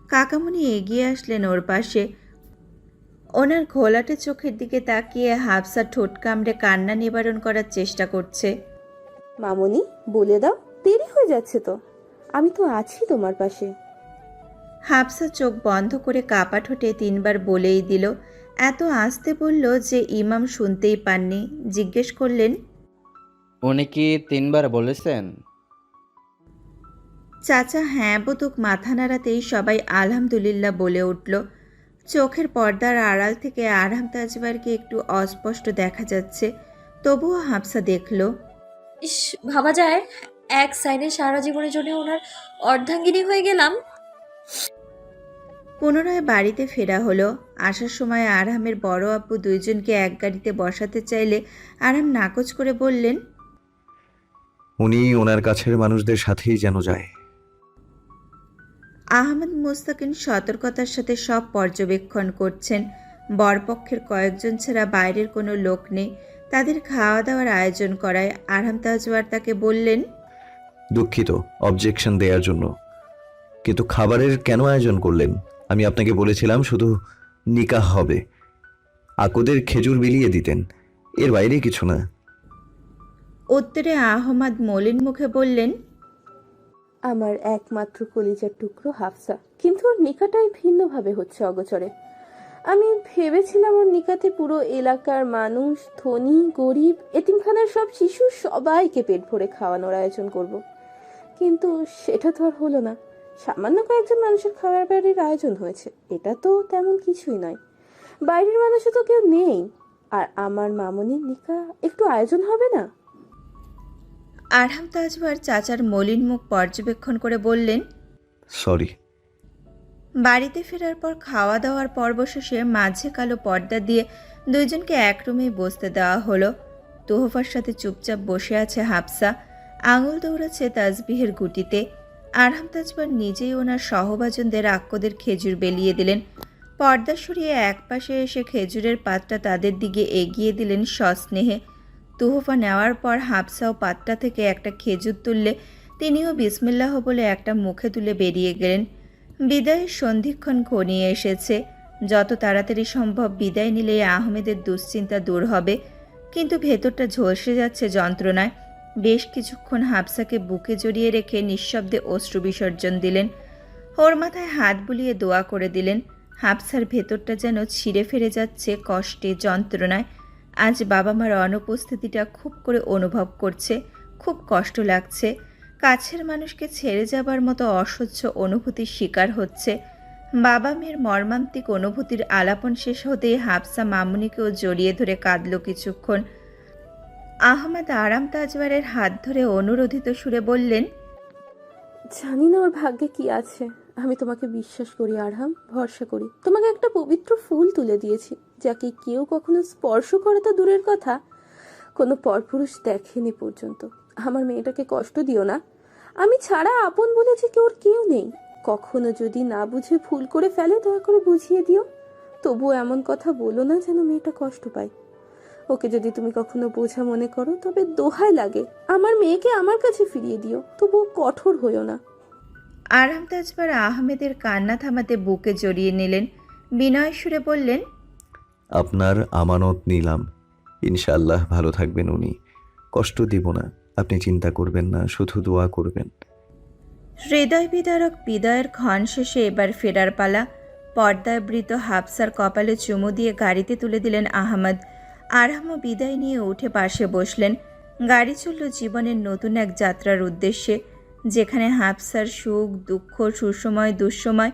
কাকামণি এগিয়ে আসলেন ওর পাশে। ওনার ঘোলাটে চোখের দিকে তাকিয়ে হাফসা ঠোঁট কামড়ে কান্না নিবারণ করার চেষ্টা করছে। মামনি, বলে দাও, দেরি হয়ে যাচ্ছে তো। আমি তো আছি তোমার পাশে। হাফসা চোখ বন্ধ করে কাপা ঠোঁটে 3 বার বলেই দিল। এত আস্তে বলল যে ইমাম শুনতেই পাননি। জিজ্ঞেস করলেন, উনি কি 3বার বলেছেন? চাচা হ্যাঁ বোধক মাথা নাড়াতেই সবাই আলহামদুলিল্লাহ বলে উঠল। চোখের পর্দার আড়াল থেকে আরহাম তাজবারকে একটু অস্পষ্ট দেখা যাচ্ছে, তবুও হাফসা দেখল। ইস, ভাবা যায় এক সাইডে সারা জীবনের জন্য ওনার অর্ধাঙ্গিনী হয়ে গেলাম। পুনরায় বাড়িতে ফেরা হলো। আসার সময় আরহামের বড় আব্বু দুইজনকে এক গাড়িতে বসাতে চাইলে আরহাম নাকচ করে বললেন, উনি ওনার কাছের মানুষদের সাথেই যেন যায়। আহমদ মোস্তাকিন সতর্কতার সাথে সব পর্যবেক্ষণ করছেন। বরপক্ষের কয়েকজন ছাড়া বাইরের কোনো লোক নেই। তাদের খাওয়া দাওয়ার আয়োজন করায় আরহাম তাজওয়ার তাকে বললেন, দুঃখিত অবজেকশন দেওয়ার জন্য, কিন্তু খাবারের কেন আয়োজন করলেন? আমি আপনাকে বলেছিলাম শুধু নিকাহ হবে, আকদের খেজুর বিলিয়ে দিতেন, এর বাইরে কিছু না। উত্তরে আহমদ মলিন মুখে বললেন, আমার একমাত্র কলিজার টুকরো হাফসা, কিন্তু ওর নিকাটাই ভিন্নভাবে হচ্ছে অগোচরে। আমি ভেবেছিলাম ওর নিকাতে পুরো এলাকার মানুষ, ধনী গরিব, এতিমখানার সব শিশু সবাইকে পেট ভরে খাওয়ানোর আয়োজন করব। কিন্তু সেটা তো আর হলো না। সামান্য কয়েকজন মানুষের খাবার বাড়ির আয়োজন হয়েছে, এটা তো তেমন কিছুই নয়। বাইরের মানুষও তো কেউ নেই। আর আমার মামনির নিকা একটু আয়োজন হবে না? আরহাম তাজওয়ার চাচার মলিন মুখ পর্যবেক্ষণ করে বললেন, সরি। বাড়িতে ফেরার পর খাওয়া দাওয়ার পর্ব শেষে মাঝে কালো পর্দা দিয়ে দুইজনকে এক রুমেই বসতে দেওয়া হলো। তোহফার সাথে চুপচাপ বসে আছে হাফসা, আঙুল দৌড়াচ্ছে তাসবিহের গুটিতে। আরহাম তাজবার নিজেই ওনার সহভাজনদের আক্কদের খেজুর বেলিয়ে দিলেন। পর্দা সরিয়ে একপাশে এসে খেজুরের পাতটা তাদের দিকে এগিয়ে দিলেন সস্নেহে। তোহফা নেওয়ার পর হাফসাও পাতটা থেকে একটা খেজুর তুললে তিনিও বিসমিল্লাহ বলে একটা মুখে তুলে বেরিয়ে গেলেন। বিদায়ের সন্ধিক্ষণ ঘনিয়ে এসেছে। যত তাড়াতাড়ি সম্ভব বিদায় নিলে আহমেদের দুশ্চিন্তা দূর হবে, কিন্তু ভেতরটা ঝলসে যাচ্ছে যন্ত্রণায়। বেশ কিছুক্ষণ হাফসাকে বুকে জড়িয়ে রেখে নিঃশব্দে অশ্রু বিসর্জন দিলেন। ওর মাথায় হাত বুলিয়ে দোয়া করে দিলেন। হাফসার ভেতরটা যেন ছিঁড়ে ফেরে যাচ্ছে কষ্টে, যন্ত্রণায়। আজ বাবা মার অনুপস্থিতিটা খুব করে অনুভব করছে, খুব কষ্ট লাগছে। কাছের মানুষকে ছেড়ে যাবার মতো অসহ্য অনুভূতির শিকার হচ্ছে। বাবা মেয়ের মর্মান্তিক অনুভূতির আলাপন শেষ হতেই হাফসা মামুনিকেও জড়িয়ে ধরে কাঁদল কিছুক্ষণ। আহমদ আরাম তাজওয়ারের হাত ধরে অনুরোধিত সুরে বললেন, জানি না ওর ভাগ্যে কি আছে। আমি তোমাকে বিশ্বাস করি আরহাম, ভরসা করি। তোমাকে একটা পবিত্র ফুল তুলে দিয়েছি, যাকে কেউ কখনো স্পর্শ করে তো দূরের কথা, কোনো পরপুরুষ দেখেনি পর্যন্ত। আমার মেয়েটাকে কষ্ট দিও না। আমি ছাড়া আপন বলে যে ওর কেউ নেই। কখনো যদি না বুঝে ভুল করে ফেলে দয়া করে বুঝিয়ে দিও। তবুও এমন কথা বলো না যেন মেয়েটা কষ্ট পায়। ওকে যদি তুমি কখনো বোঝা মনে করো, তবে দোহাই লাগে আমার মেয়েকে আমার কাছে ফিরিয়ে দিও। তবুও কঠোর হইও না। আরাম তাজবার আহমেদের কান্না থামাতে বুকে জড়িয়ে নিলেন। বিনয় সুরে বললেন, আপনার আমানত নিলাম, ইনশাআল্লাহ ভালো থাকবেন উনি, কষ্ট দিব না, আপনি চিন্তা করবেন না, শুধু দোয়া করবেন। হৃদয় বিদারক বিদায়ের ক্ষণ শেষে এবার ফেরার পালা। পর্দাবৃত হাফসার কপালে চুমু দিয়ে গাড়িতে তুলে দিলেন আহমদ। আরহামও বিদায় নিয়ে উঠে পাশে বসলেন। গাড়ি চলল জীবনের নতুন এক যাত্রার উদ্দেশ্যে, যেখানে হাফসার সুখ দুঃখ, সুসময় দুঃসময়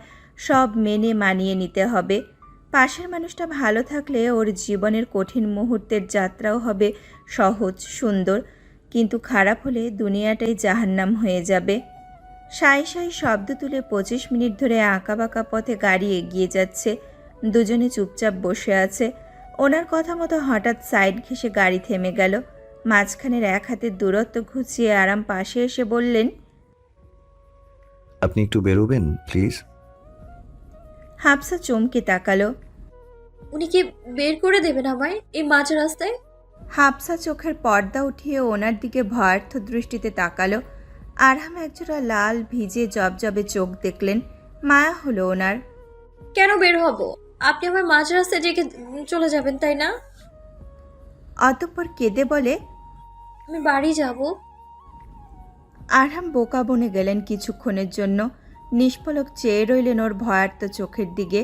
সব মেনে মানিয়ে নিতে হবে। পাশের মানুষটা ভালো থাকলে ওর জীবনের কঠিন মুহূর্তের যাত্রাও হবে সহজ সুন্দর, কিন্তু খারাপ হলে দুনিয়াটাই জাহান্নাম হয়ে যাবে। সাই সাই শব্দ তুলে 25 মিনিট ধরে আঁকাবাঁকা পথে গাড়ি এগিয়ে যাচ্ছে। দুজনে চুপচাপ বসে আছে। ওনার কথা মতো হঠাৎ সাইড ঘেঁষে গাড়ি থেমে গেল। মাঝখানের এক হাতের দূরত্ব ঘুচিয়ে আরাম পাশে এসে বললেন, আপনি একটু বেরোবেন প্লিজ? হাফসা চমকে তাকালো। উনি কি বের করে দেবেন আমায় এই মাঝ রাস্তায়? হাফসা চোখের পর্দা উঠিয়ে ওনার দিকে ভয়ার্থ দৃষ্টিতে তাকালো। আরহাম একজোড়া লাল ভিজে জবজবে চোখ দেখলেন। মায়া হলো ওনার। কেন বের হব? আপনি আমার মাঝ রাস্তায় রেখে চলে যাবেন তাই না? অতঃপর কেঁদে বলে, আমি বাড়ি যাব। আরহাম বোকা বনে গেলেন কিছুক্ষণের জন্য। নিষ্পলক চেয়ে রইলেন ওর ভয়ার্থ চোখের দিকে।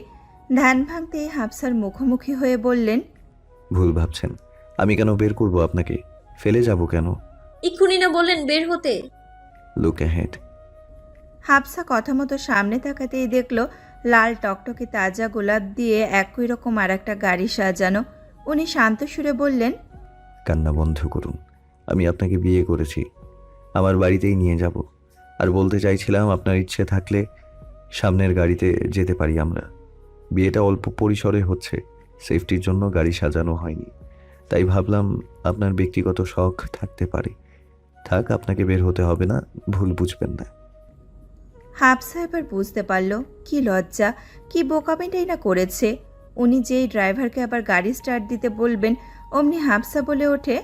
ধ্যান ভাঙতেই হাফসার মুখোমুখি হয়ে বললেন, ভুল ভাবছেন। আমি কেন বের করব আপনাকে? ফেলে যাব কেন? এক্ষুনি না বললেন বের হতে? Look ahead. হাফসা কথা মতো সামনে তাকাতেই দেখল লাল টকটকে তাজা গোলাপ দিয়ে একই রকম আর একটা গাড়ি সাজানো। উনি শান্ত সুরে বললেন, কান্না বন্ধ করুন। আমি আপনাকে বিয়ে করেছি, আমার বাড়িতেই নিয়ে যাব। আর বলতে চাইছিলাম, আপনার ইচ্ছে থাকলে সামনের গাড়িতে যেতে পারি আমরা। বিয়েটা অল্প পরিসরে হচ্ছে, সেফটির জন্য গাড়ি সাজানো হয়নি। তাই ভাবলাম আপনার ব্যক্তিগত শখ থাকতে পারে। থাক, আপনাকে বের হতে হবে না, ভুল বুঝবেন না। হাফসা এবার বুঝতে পারল কি লজ্জা, কি বোকামিটাই না করেছে। উনি যেই ড্রাইভারকে আবার গাড়ি স্টার্ট দিতে বলবেন, অমনি হাফসা বলে ওঠে,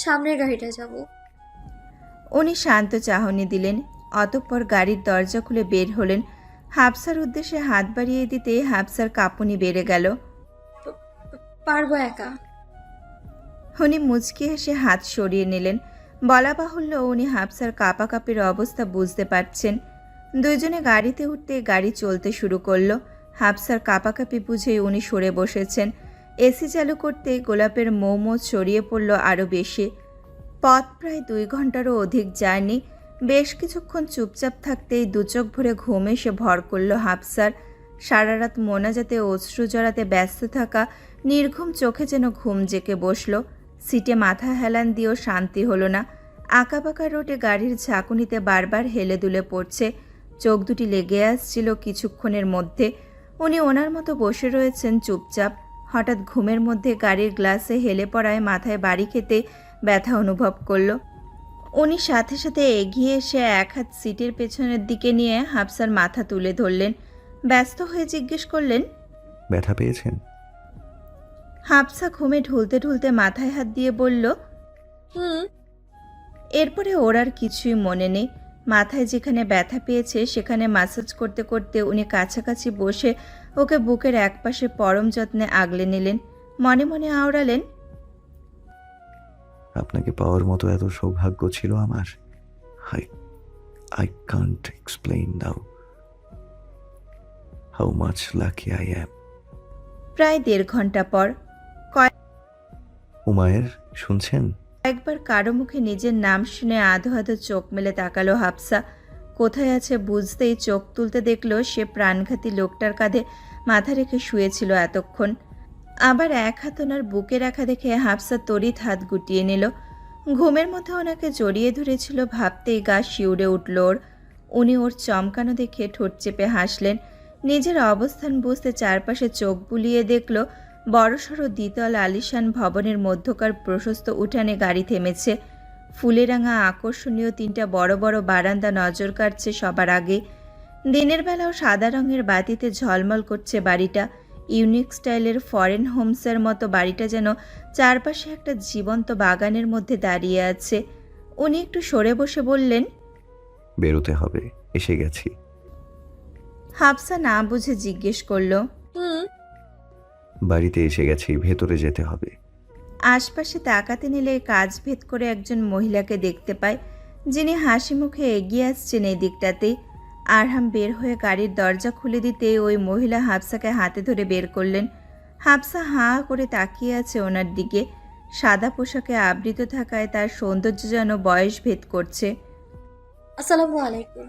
সামনের গাড়িটা যাব। উনি শান্ত চাহনি দিলেন। অতঃপর গাড়ির দরজা খুলে বের হলেন। হাফসার উদ্দেশ্যে হাত বাড়িয়ে দিতে হাফসার কাঁপুনি বেড়ে গেল। পারবো একা। উনি মুচকি হেসে হাত সরিয়ে নিলেন। বলা বাহুল্য উনি হাফসার কাঁপাকাঁপির অবস্থা বুঝতে পারছেন। দুইজনে গাড়িতে উঠতে গাড়ি চলতে শুরু করলো। হাফসার কাঁপাকাঁপি বুঝেই উনি সরে বসেছেন। এসি চালু করতে গোলাপের মৌমো ছড়িয়ে পড়ল আরও বেশি। পথ প্রায় 2 ঘন্টারও অধিক জার্নি। বেশ কিছুক্ষণ চুপচাপ থাকতেই দুচোখ ভরে ঘুম এসে ভর করল হাফসার। সারা রাত মোনাজাতে অশ্রু জড়াতে ব্যস্ত থাকা নির্ঘুম চোখে যেন ঘুম জেকে বসল। সিটে মাথা হেলান দিয়েও শান্তি হলো না। আঁকাবাঁকা রোডে গাড়ির ঝাঁকুনিতে বারবার হেলে দুলে পড়ছে। চোখ দুটি লেগে আসছিল কিছুক্ষণের মধ্যে। উনি ওনার মতো বসে রয়েছেন চুপচাপ। হঠাৎ ঘুমের মধ্যে গাড়ির গ্লাসে হেলে পড়ায় মাথায় বাড়ি খেতে ব্যথা অনুভব করল। উনি সাথে সাথে এগিয়ে এসে এক হাত সিটের পেছনের দিকে নিয়ে হাফসার মাথা তুলে ধরলেন। ব্যস্ত হয়ে জিজ্ঞেস করলেন, ব্যথা পেয়েছেন? হাফসা ঘুমে ঢুলতে ঢুলতে মাথায় হাত দিয়ে বলল, হুম। এরপরে ওর আর কিছুই মনে নেই। মাথায় যেখানে ব্যথা পেয়েছে সেখানে ম্যাসাজ করতে করতে উনি কাছাকাছি বসে ওকে বুকের একপাশে পরম যত্নে আগলে নিলেন। মনে মনে আওড়ালেন, আপনাকে পাওয়ার মতো এত সৌভাগ্য ছিল আমার। I I can't explain now how much lucky I am. প্রায় 1.5 ঘন্টা পর উমায়ের, শুনছেন? একবার কারো মুখে নিজের নাম শুনে আধো আধো চোখ মেলে তাকালো হাফসা। কোথায় আছে বুঝতেই চোখ তুলতে দেখলো সে প্রাণঘাতী লোকটার কাঁধে মাথা রেখে শুয়েছিল এতক্ষণ। আবার এক হাত ওনার বুকে রাখা দেখে হাফসা তড়িৎ হাত গুটিয়ে নিল। ঘুমের মধ্যে ওনাকে জড়িয়ে ধরেছিল ভাবতেই গা শিউরে উঠল ওর। উনি ওর চমকানো দেখে ঠোঁট চেপে হাসলেন। নিজের অবস্থান বুঝতে চারপাশে চোখ বুলিয়ে দেখল বড়সড় দ্বিতল আলিশান ভবনের মধ্যকার প্রশস্ত উঠানে গাড়ি থেমেছে। ফুলে রাঙা আকর্ষণীয় 3টা বড় বড় বারান্দা নজর কাটছে সবার আগে। দিনের বেলাও সাদা রঙের বাতিতে ঝলমল করছে বাড়িটা। ইউনিক স্টাইলের ফরেন হোমসের মতো বাড়িটা যেন চারপাশে একটা জীবন্ত বাগানের মধ্যে দাঁড়িয়ে আছে। উনি একটু সরে বসে বললেন, বেরোতে হবে, এসে গেছি। হাফসা না বুঝে জিজ্ঞেস করলো, হুম। বাড়িতে এসে গেছি, ভেতরে যেতে হবে। আশপাশে তাকাতে নিলে কাজ ভেদ করে একজন মহিলাকে দেখতে পায়, যিনি হাসি মুখে এগিয়ে আসছেন এই দিকটাতেই। আরহাম বের হয়ে গাড়ির দরজা খুলে দিতে ওই মহিলা হাফসাকে হাতে ধরে বের করলেন। হাফসা হাঁ করে তাকিয়ে আছে ওনার দিকে। সাদা পোশাকে আবৃত থাকায় তার সৌন্দর্য যেন বয়স ভেদ করছে। আসসালামু আলাইকুম।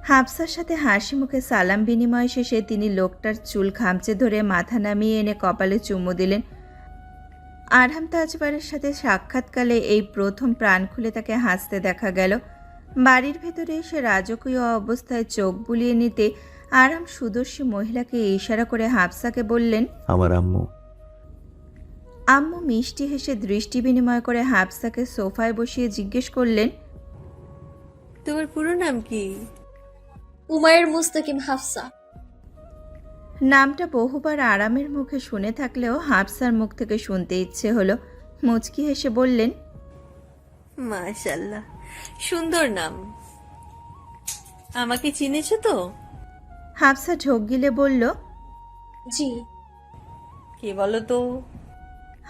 হাফসার সাথে হাসি মুখে সালাম বিনিময় শেষে তিনি লোকটার চুল খামচে ধরে মাথা নামিয়ে এনে কপালে চুমু দিলেন। আরহাম তাজবারের সাথে সাক্ষাৎকালে এই প্রথম প্রাণ খুলে তাকে হাসতে দেখা গেল। বাড়ির ভেতরে এসে রাজকীয় অবস্থায় চোখ বুলিয়ে নিতে আরহাম সুদর্শী মহিলাকে ইশারা করে হাফসাকে বললেন, আমার আম্মু। আম্মু মিষ্টি হেসে দৃষ্টি বিনিময় করে হাফসাকে সোফায় বসিয়ে জিজ্ঞেস করলেন, তোমার পুরো নাম কি? উমায়ের মুস্তাকিম হাফসা। নামটা বহুবার আরামের মুখে শুনে থাকলেও হাফসার মুখ থেকে শুনতে ইচ্ছে হলো। মুচকি হেসে বললেন, মাশাআল্লাহ, সুন্দর নাম। আমাকে চিনেছো তো? হাফসা ঢোক গিলে বলল, জি। কে বলো তো?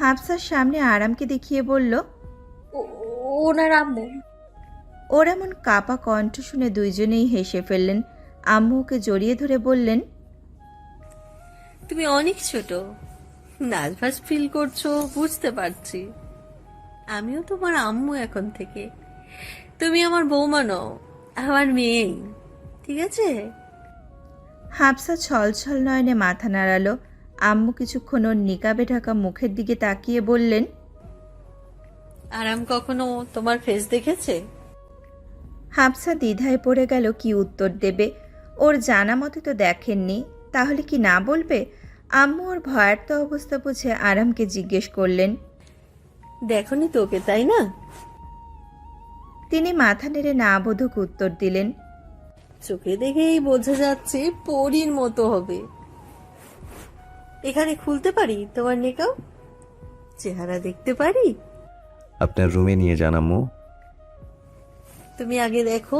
হাফসার সামনে আরামকে দেখিয়ে বলল। ওনার আম্মু। ওর এমন কাপা কণ্ঠ শুনে দুইজনেই হেসে ফেললেন। আম্মু ওকে জড়িয়ে ধরে বললেন, তুমি অনেক ছোট, নার্ভাস ফিল করছো বুঝতে পারছি। আমিও তোমার আম্মু এখন থেকে। তুমি আমার বৌমা নও, আমার মেয়েই, ঠিক আছে? হাফসা ছলছল নয়নে মাথা নাড়ালো। আম্মু কিছুক্ষণ ওর নিকাবে ঢাকা মুখের দিকে তাকিয়ে বললেন, আরাম কখনো তোমার ফেস দেখেছে? হাফসা দ্বিধায় পড়ে গেল কি উত্তর দেবে। ওর জানা মতে তো দেখেননি, তাহলে কি না বলবে? আম্মু ওর ভয়ার্ত অবস্থা বুঝে আরামকে জিজ্ঞেস করলেন। দেখনি তোকে, তাই না? তিনি মাথা নেড়ে না বোধক উত্তর দিলেন। চোখে দেখেই বোঝা যাচ্ছে পরীর মতো হবে। এখানে খুলতে পারি তোমার নেকাব? চেহারা দেখতে পারি? আপনার রুমে নিয়ে যান আম্মু। তুমি আগে দেখো।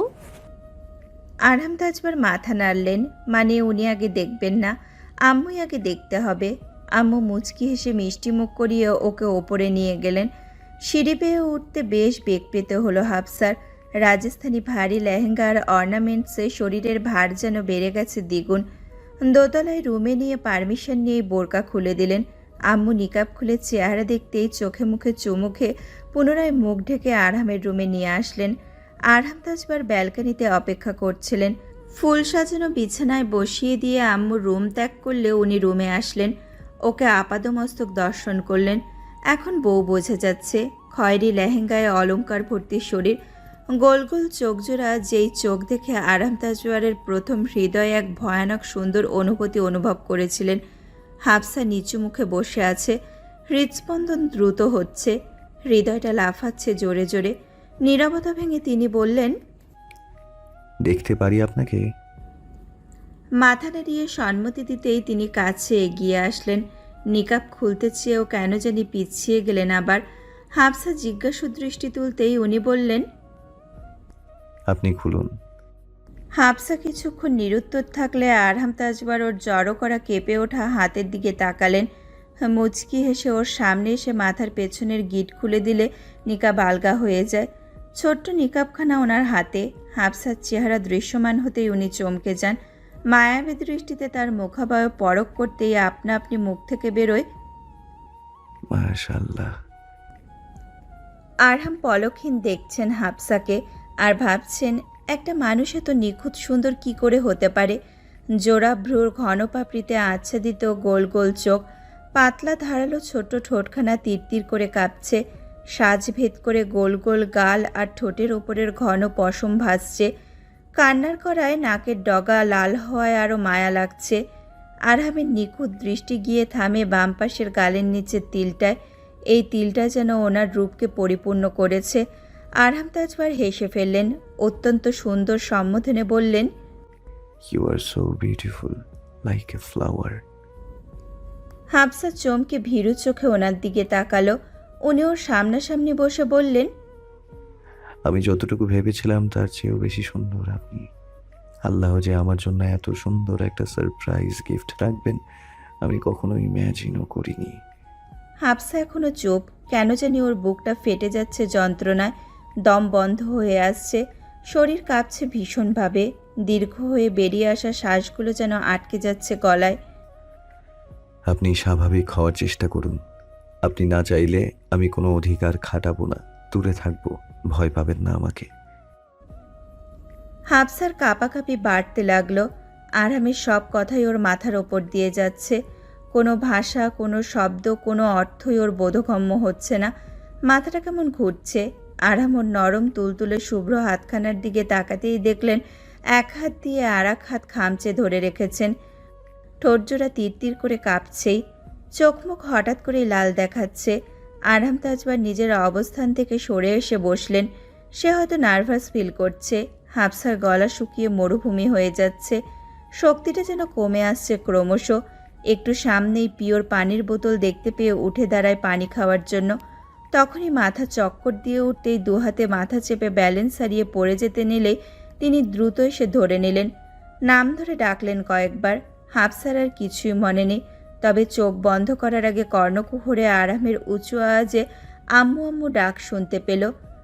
আরহাম তাজবার মাথা নাড়লেন, মানে উনি আগে দেখবেন না, আম্মুই আগে দেখতে হবে। আম্মু মুচকি হেসে মিষ্টি মুখ করিয়ে ওকে ওপরে নিয়ে গেলেন। সিঁড়ি বেয়ে উঠতে বেশ বেগ পেতে হলো হাফসার। রাজস্থানি ভারী লেহেঙ্গা আর অর্নামেন্টসে শরীরের ভার যেন বেড়ে গেছে দ্বিগুণ। দোতলায় রুমে নিয়ে পারমিশন নিয়ে বোরকা খুলে দিলেন। আম্মু নিকাব খুলে চেহারা দেখতেই চোখে মুখে চুমুখে পুনরায় মুখ ঢেকে আরহামের রুমে নিয়ে আসলেন। আরহাম তাজবার ব্যালকনিতে অপেক্ষা করছিলেন। ফুল সাজানো বিছানায় বসিয়ে দিয়ে আম্মু রুম ত্যাগ করলে উনি রুমে আসলেন। ওকে আপাদমস্তক দর্শন করলেন। এখন বউ বোঝা যাচ্ছে। খয়েরি লেহেঙ্গায় অলংকার ভর্তি শরীর, গোল গোল চোখজোড়া, যেই চোখ দেখে আরহাম তাজওয়ারের প্রথম হৃদয়ে এক ভয়ানক সুন্দর অনুভূতি অনুভব করেছিলেন। হাফসা নিচু মুখে বসে আছে। হৃদস্পন্দন দ্রুত হচ্ছে, হৃদয়টা লাফাচ্ছে জোরে জোরে। নীরবতা ভেঙে তিনি বললেন, দেখতে পারি আপনাকে? মাথা নাড়িয়ে সম্মতি দিতেই তিনি কাছে এগিয়ে আসলেন। নিকাব খুলতে চেয়েও কেন জানি পিছিয়ে গেলেন আবার। হাফসা জিজ্ঞাসু দৃষ্টি তুলতেই উনি বললেন, আপনি খুলুন। হাফসা কিছুক্ষণ নিরুত্তর থাকলে আরহাম তাজবার ওর জড়ো করা কেঁপে ওঠা হাতের দিকে তাকালেন। মুচকি হেসে ওর সামনে এসে মাথার পেছনের গিট খুলে দিলে নিকাব আলগা হয়ে যায়। ছোট্ট নিকাবখানা ওনার হাতে। হাফসার চেহারা দৃশ্যমান হতেই উনি চমকে যান। মায়াবী দৃষ্টিতে তার মুখাবয়ব পরখ করতেই আপনা আপনি মুখ থেকে বেরোয়, মাশাআল্লাহ। আরহাম পলকহীন দেখছেন হাফসাকে আর ভাবছেন, একটা মানুষ এত নিখুঁত সুন্দর কি করে হতে পারে? জোড়া ভ্রুর ঘন পাপড়িতে আচ্ছাদিত গোল গোল চোখ, পাতলা ধারালো ছোট ঠোঁটখানা তিরতির করে কাঁপছে, সাজ ভেদ করে গোল গোল গাল আর ঠোঁটের ওপরের ঘন পশম ভাসছে। কান্নার করায় নাকের ডগা লাল হওয়ায় আরও মায়া লাগছে। আরহামের নিখুঁত দৃষ্টি গিয়ে থামে বাম পাশের গালের নিচের তিলটায়। এই তিলটা যেন ওনার রূপকে পরিপূর্ণ করেছে। আরহাম তাজবার হেসে ফেললেন। অত্যন্ত সুন্দর সম্বোধনে বললেন, you are so beautiful like a flower. Hafsa চমকে ভীরু চোখে ওনার দিকে তাকালো। উনি ওর সামনাসামনি বসে বললেন, আমি যতটুকু ভেবেছিলাম তার চেয়েও বেশি সুন্দর আপনি। আল্লাহ যে আমার জন্য এত সুন্দর একটা সারপ্রাইজ গিফট রাখবেন আমি কখনো ইম্যাজিনও করিনি। হাফসা এখনো চুপ। কেন জানি ওর বুকটা ফেটে যাচ্ছে যন্ত্রণায়, দম বন্ধ হয়ে আসছে, শরীর কাঁপছে ভীষণভাবে। দীর্ঘ হয়ে বেরিয়ে আসা শ্বাসগুলো যেন আটকে যাচ্ছে গলায়। আপনি স্বাভাবিক হওয়ার চেষ্টা করুন। আপনি না চাইলে আমি কোনো অধিকার খাটাবো না, দূরে থাকবো, ভয় পাবেন না আমাকে। হাফসার কাঁপাকাঁপি বাড়তে লাগলো। আরামের সব কথাই ওর মাথার ওপর দিয়ে যাচ্ছে। কোনো ভাষা, কোনো শব্দ, কোনো অর্থই ওর বোধগম্য হচ্ছে না। মাথাটা কেমন ঘুরছে। আরাম ওর নরম তুলতুলে শুভ্র হাতখানার দিকে তাকাতেই দেখলেন এক হাত দিয়ে আর এক হাত খামচে ধরে রেখেছেন। ঠোঁটজোড়া তিরতির করে কাঁপছেই। চোখ মুখ হঠাৎ করেই লাল দেখাচ্ছে। আরাম তাজবার নিজের অবস্থান থেকে সরে এসে বসলেন। সে হয়তো নার্ভাস ফিল করছে। হাফসার গলা শুকিয়ে মরুভূমি হয়ে যাচ্ছে। শক্তিটা যেন কমে আসছে ক্রমশ। একটু সামনেই পিওর পানির বোতল দেখতে পেয়ে উঠে দাঁড়ায় পানি খাওয়ার জন্য। তখনই মাথা চক্কর দিয়ে উঠতেই দুহাতে মাথা চেপে ব্যালেন্স হারিয়ে পড়ে যেতে নিলে তিনি দ্রুত এসে ধরে নিলেন। নাম ধরে ডাকলেন কয়েকবার। হাফসার আর কিছুই মনে নেই। তবে চোখ বন্ধ করার আগে কর্ণকুহরে আরামের উঁচু আওয়াজে আম্মু আম্মু ডাক শুনতে পেল।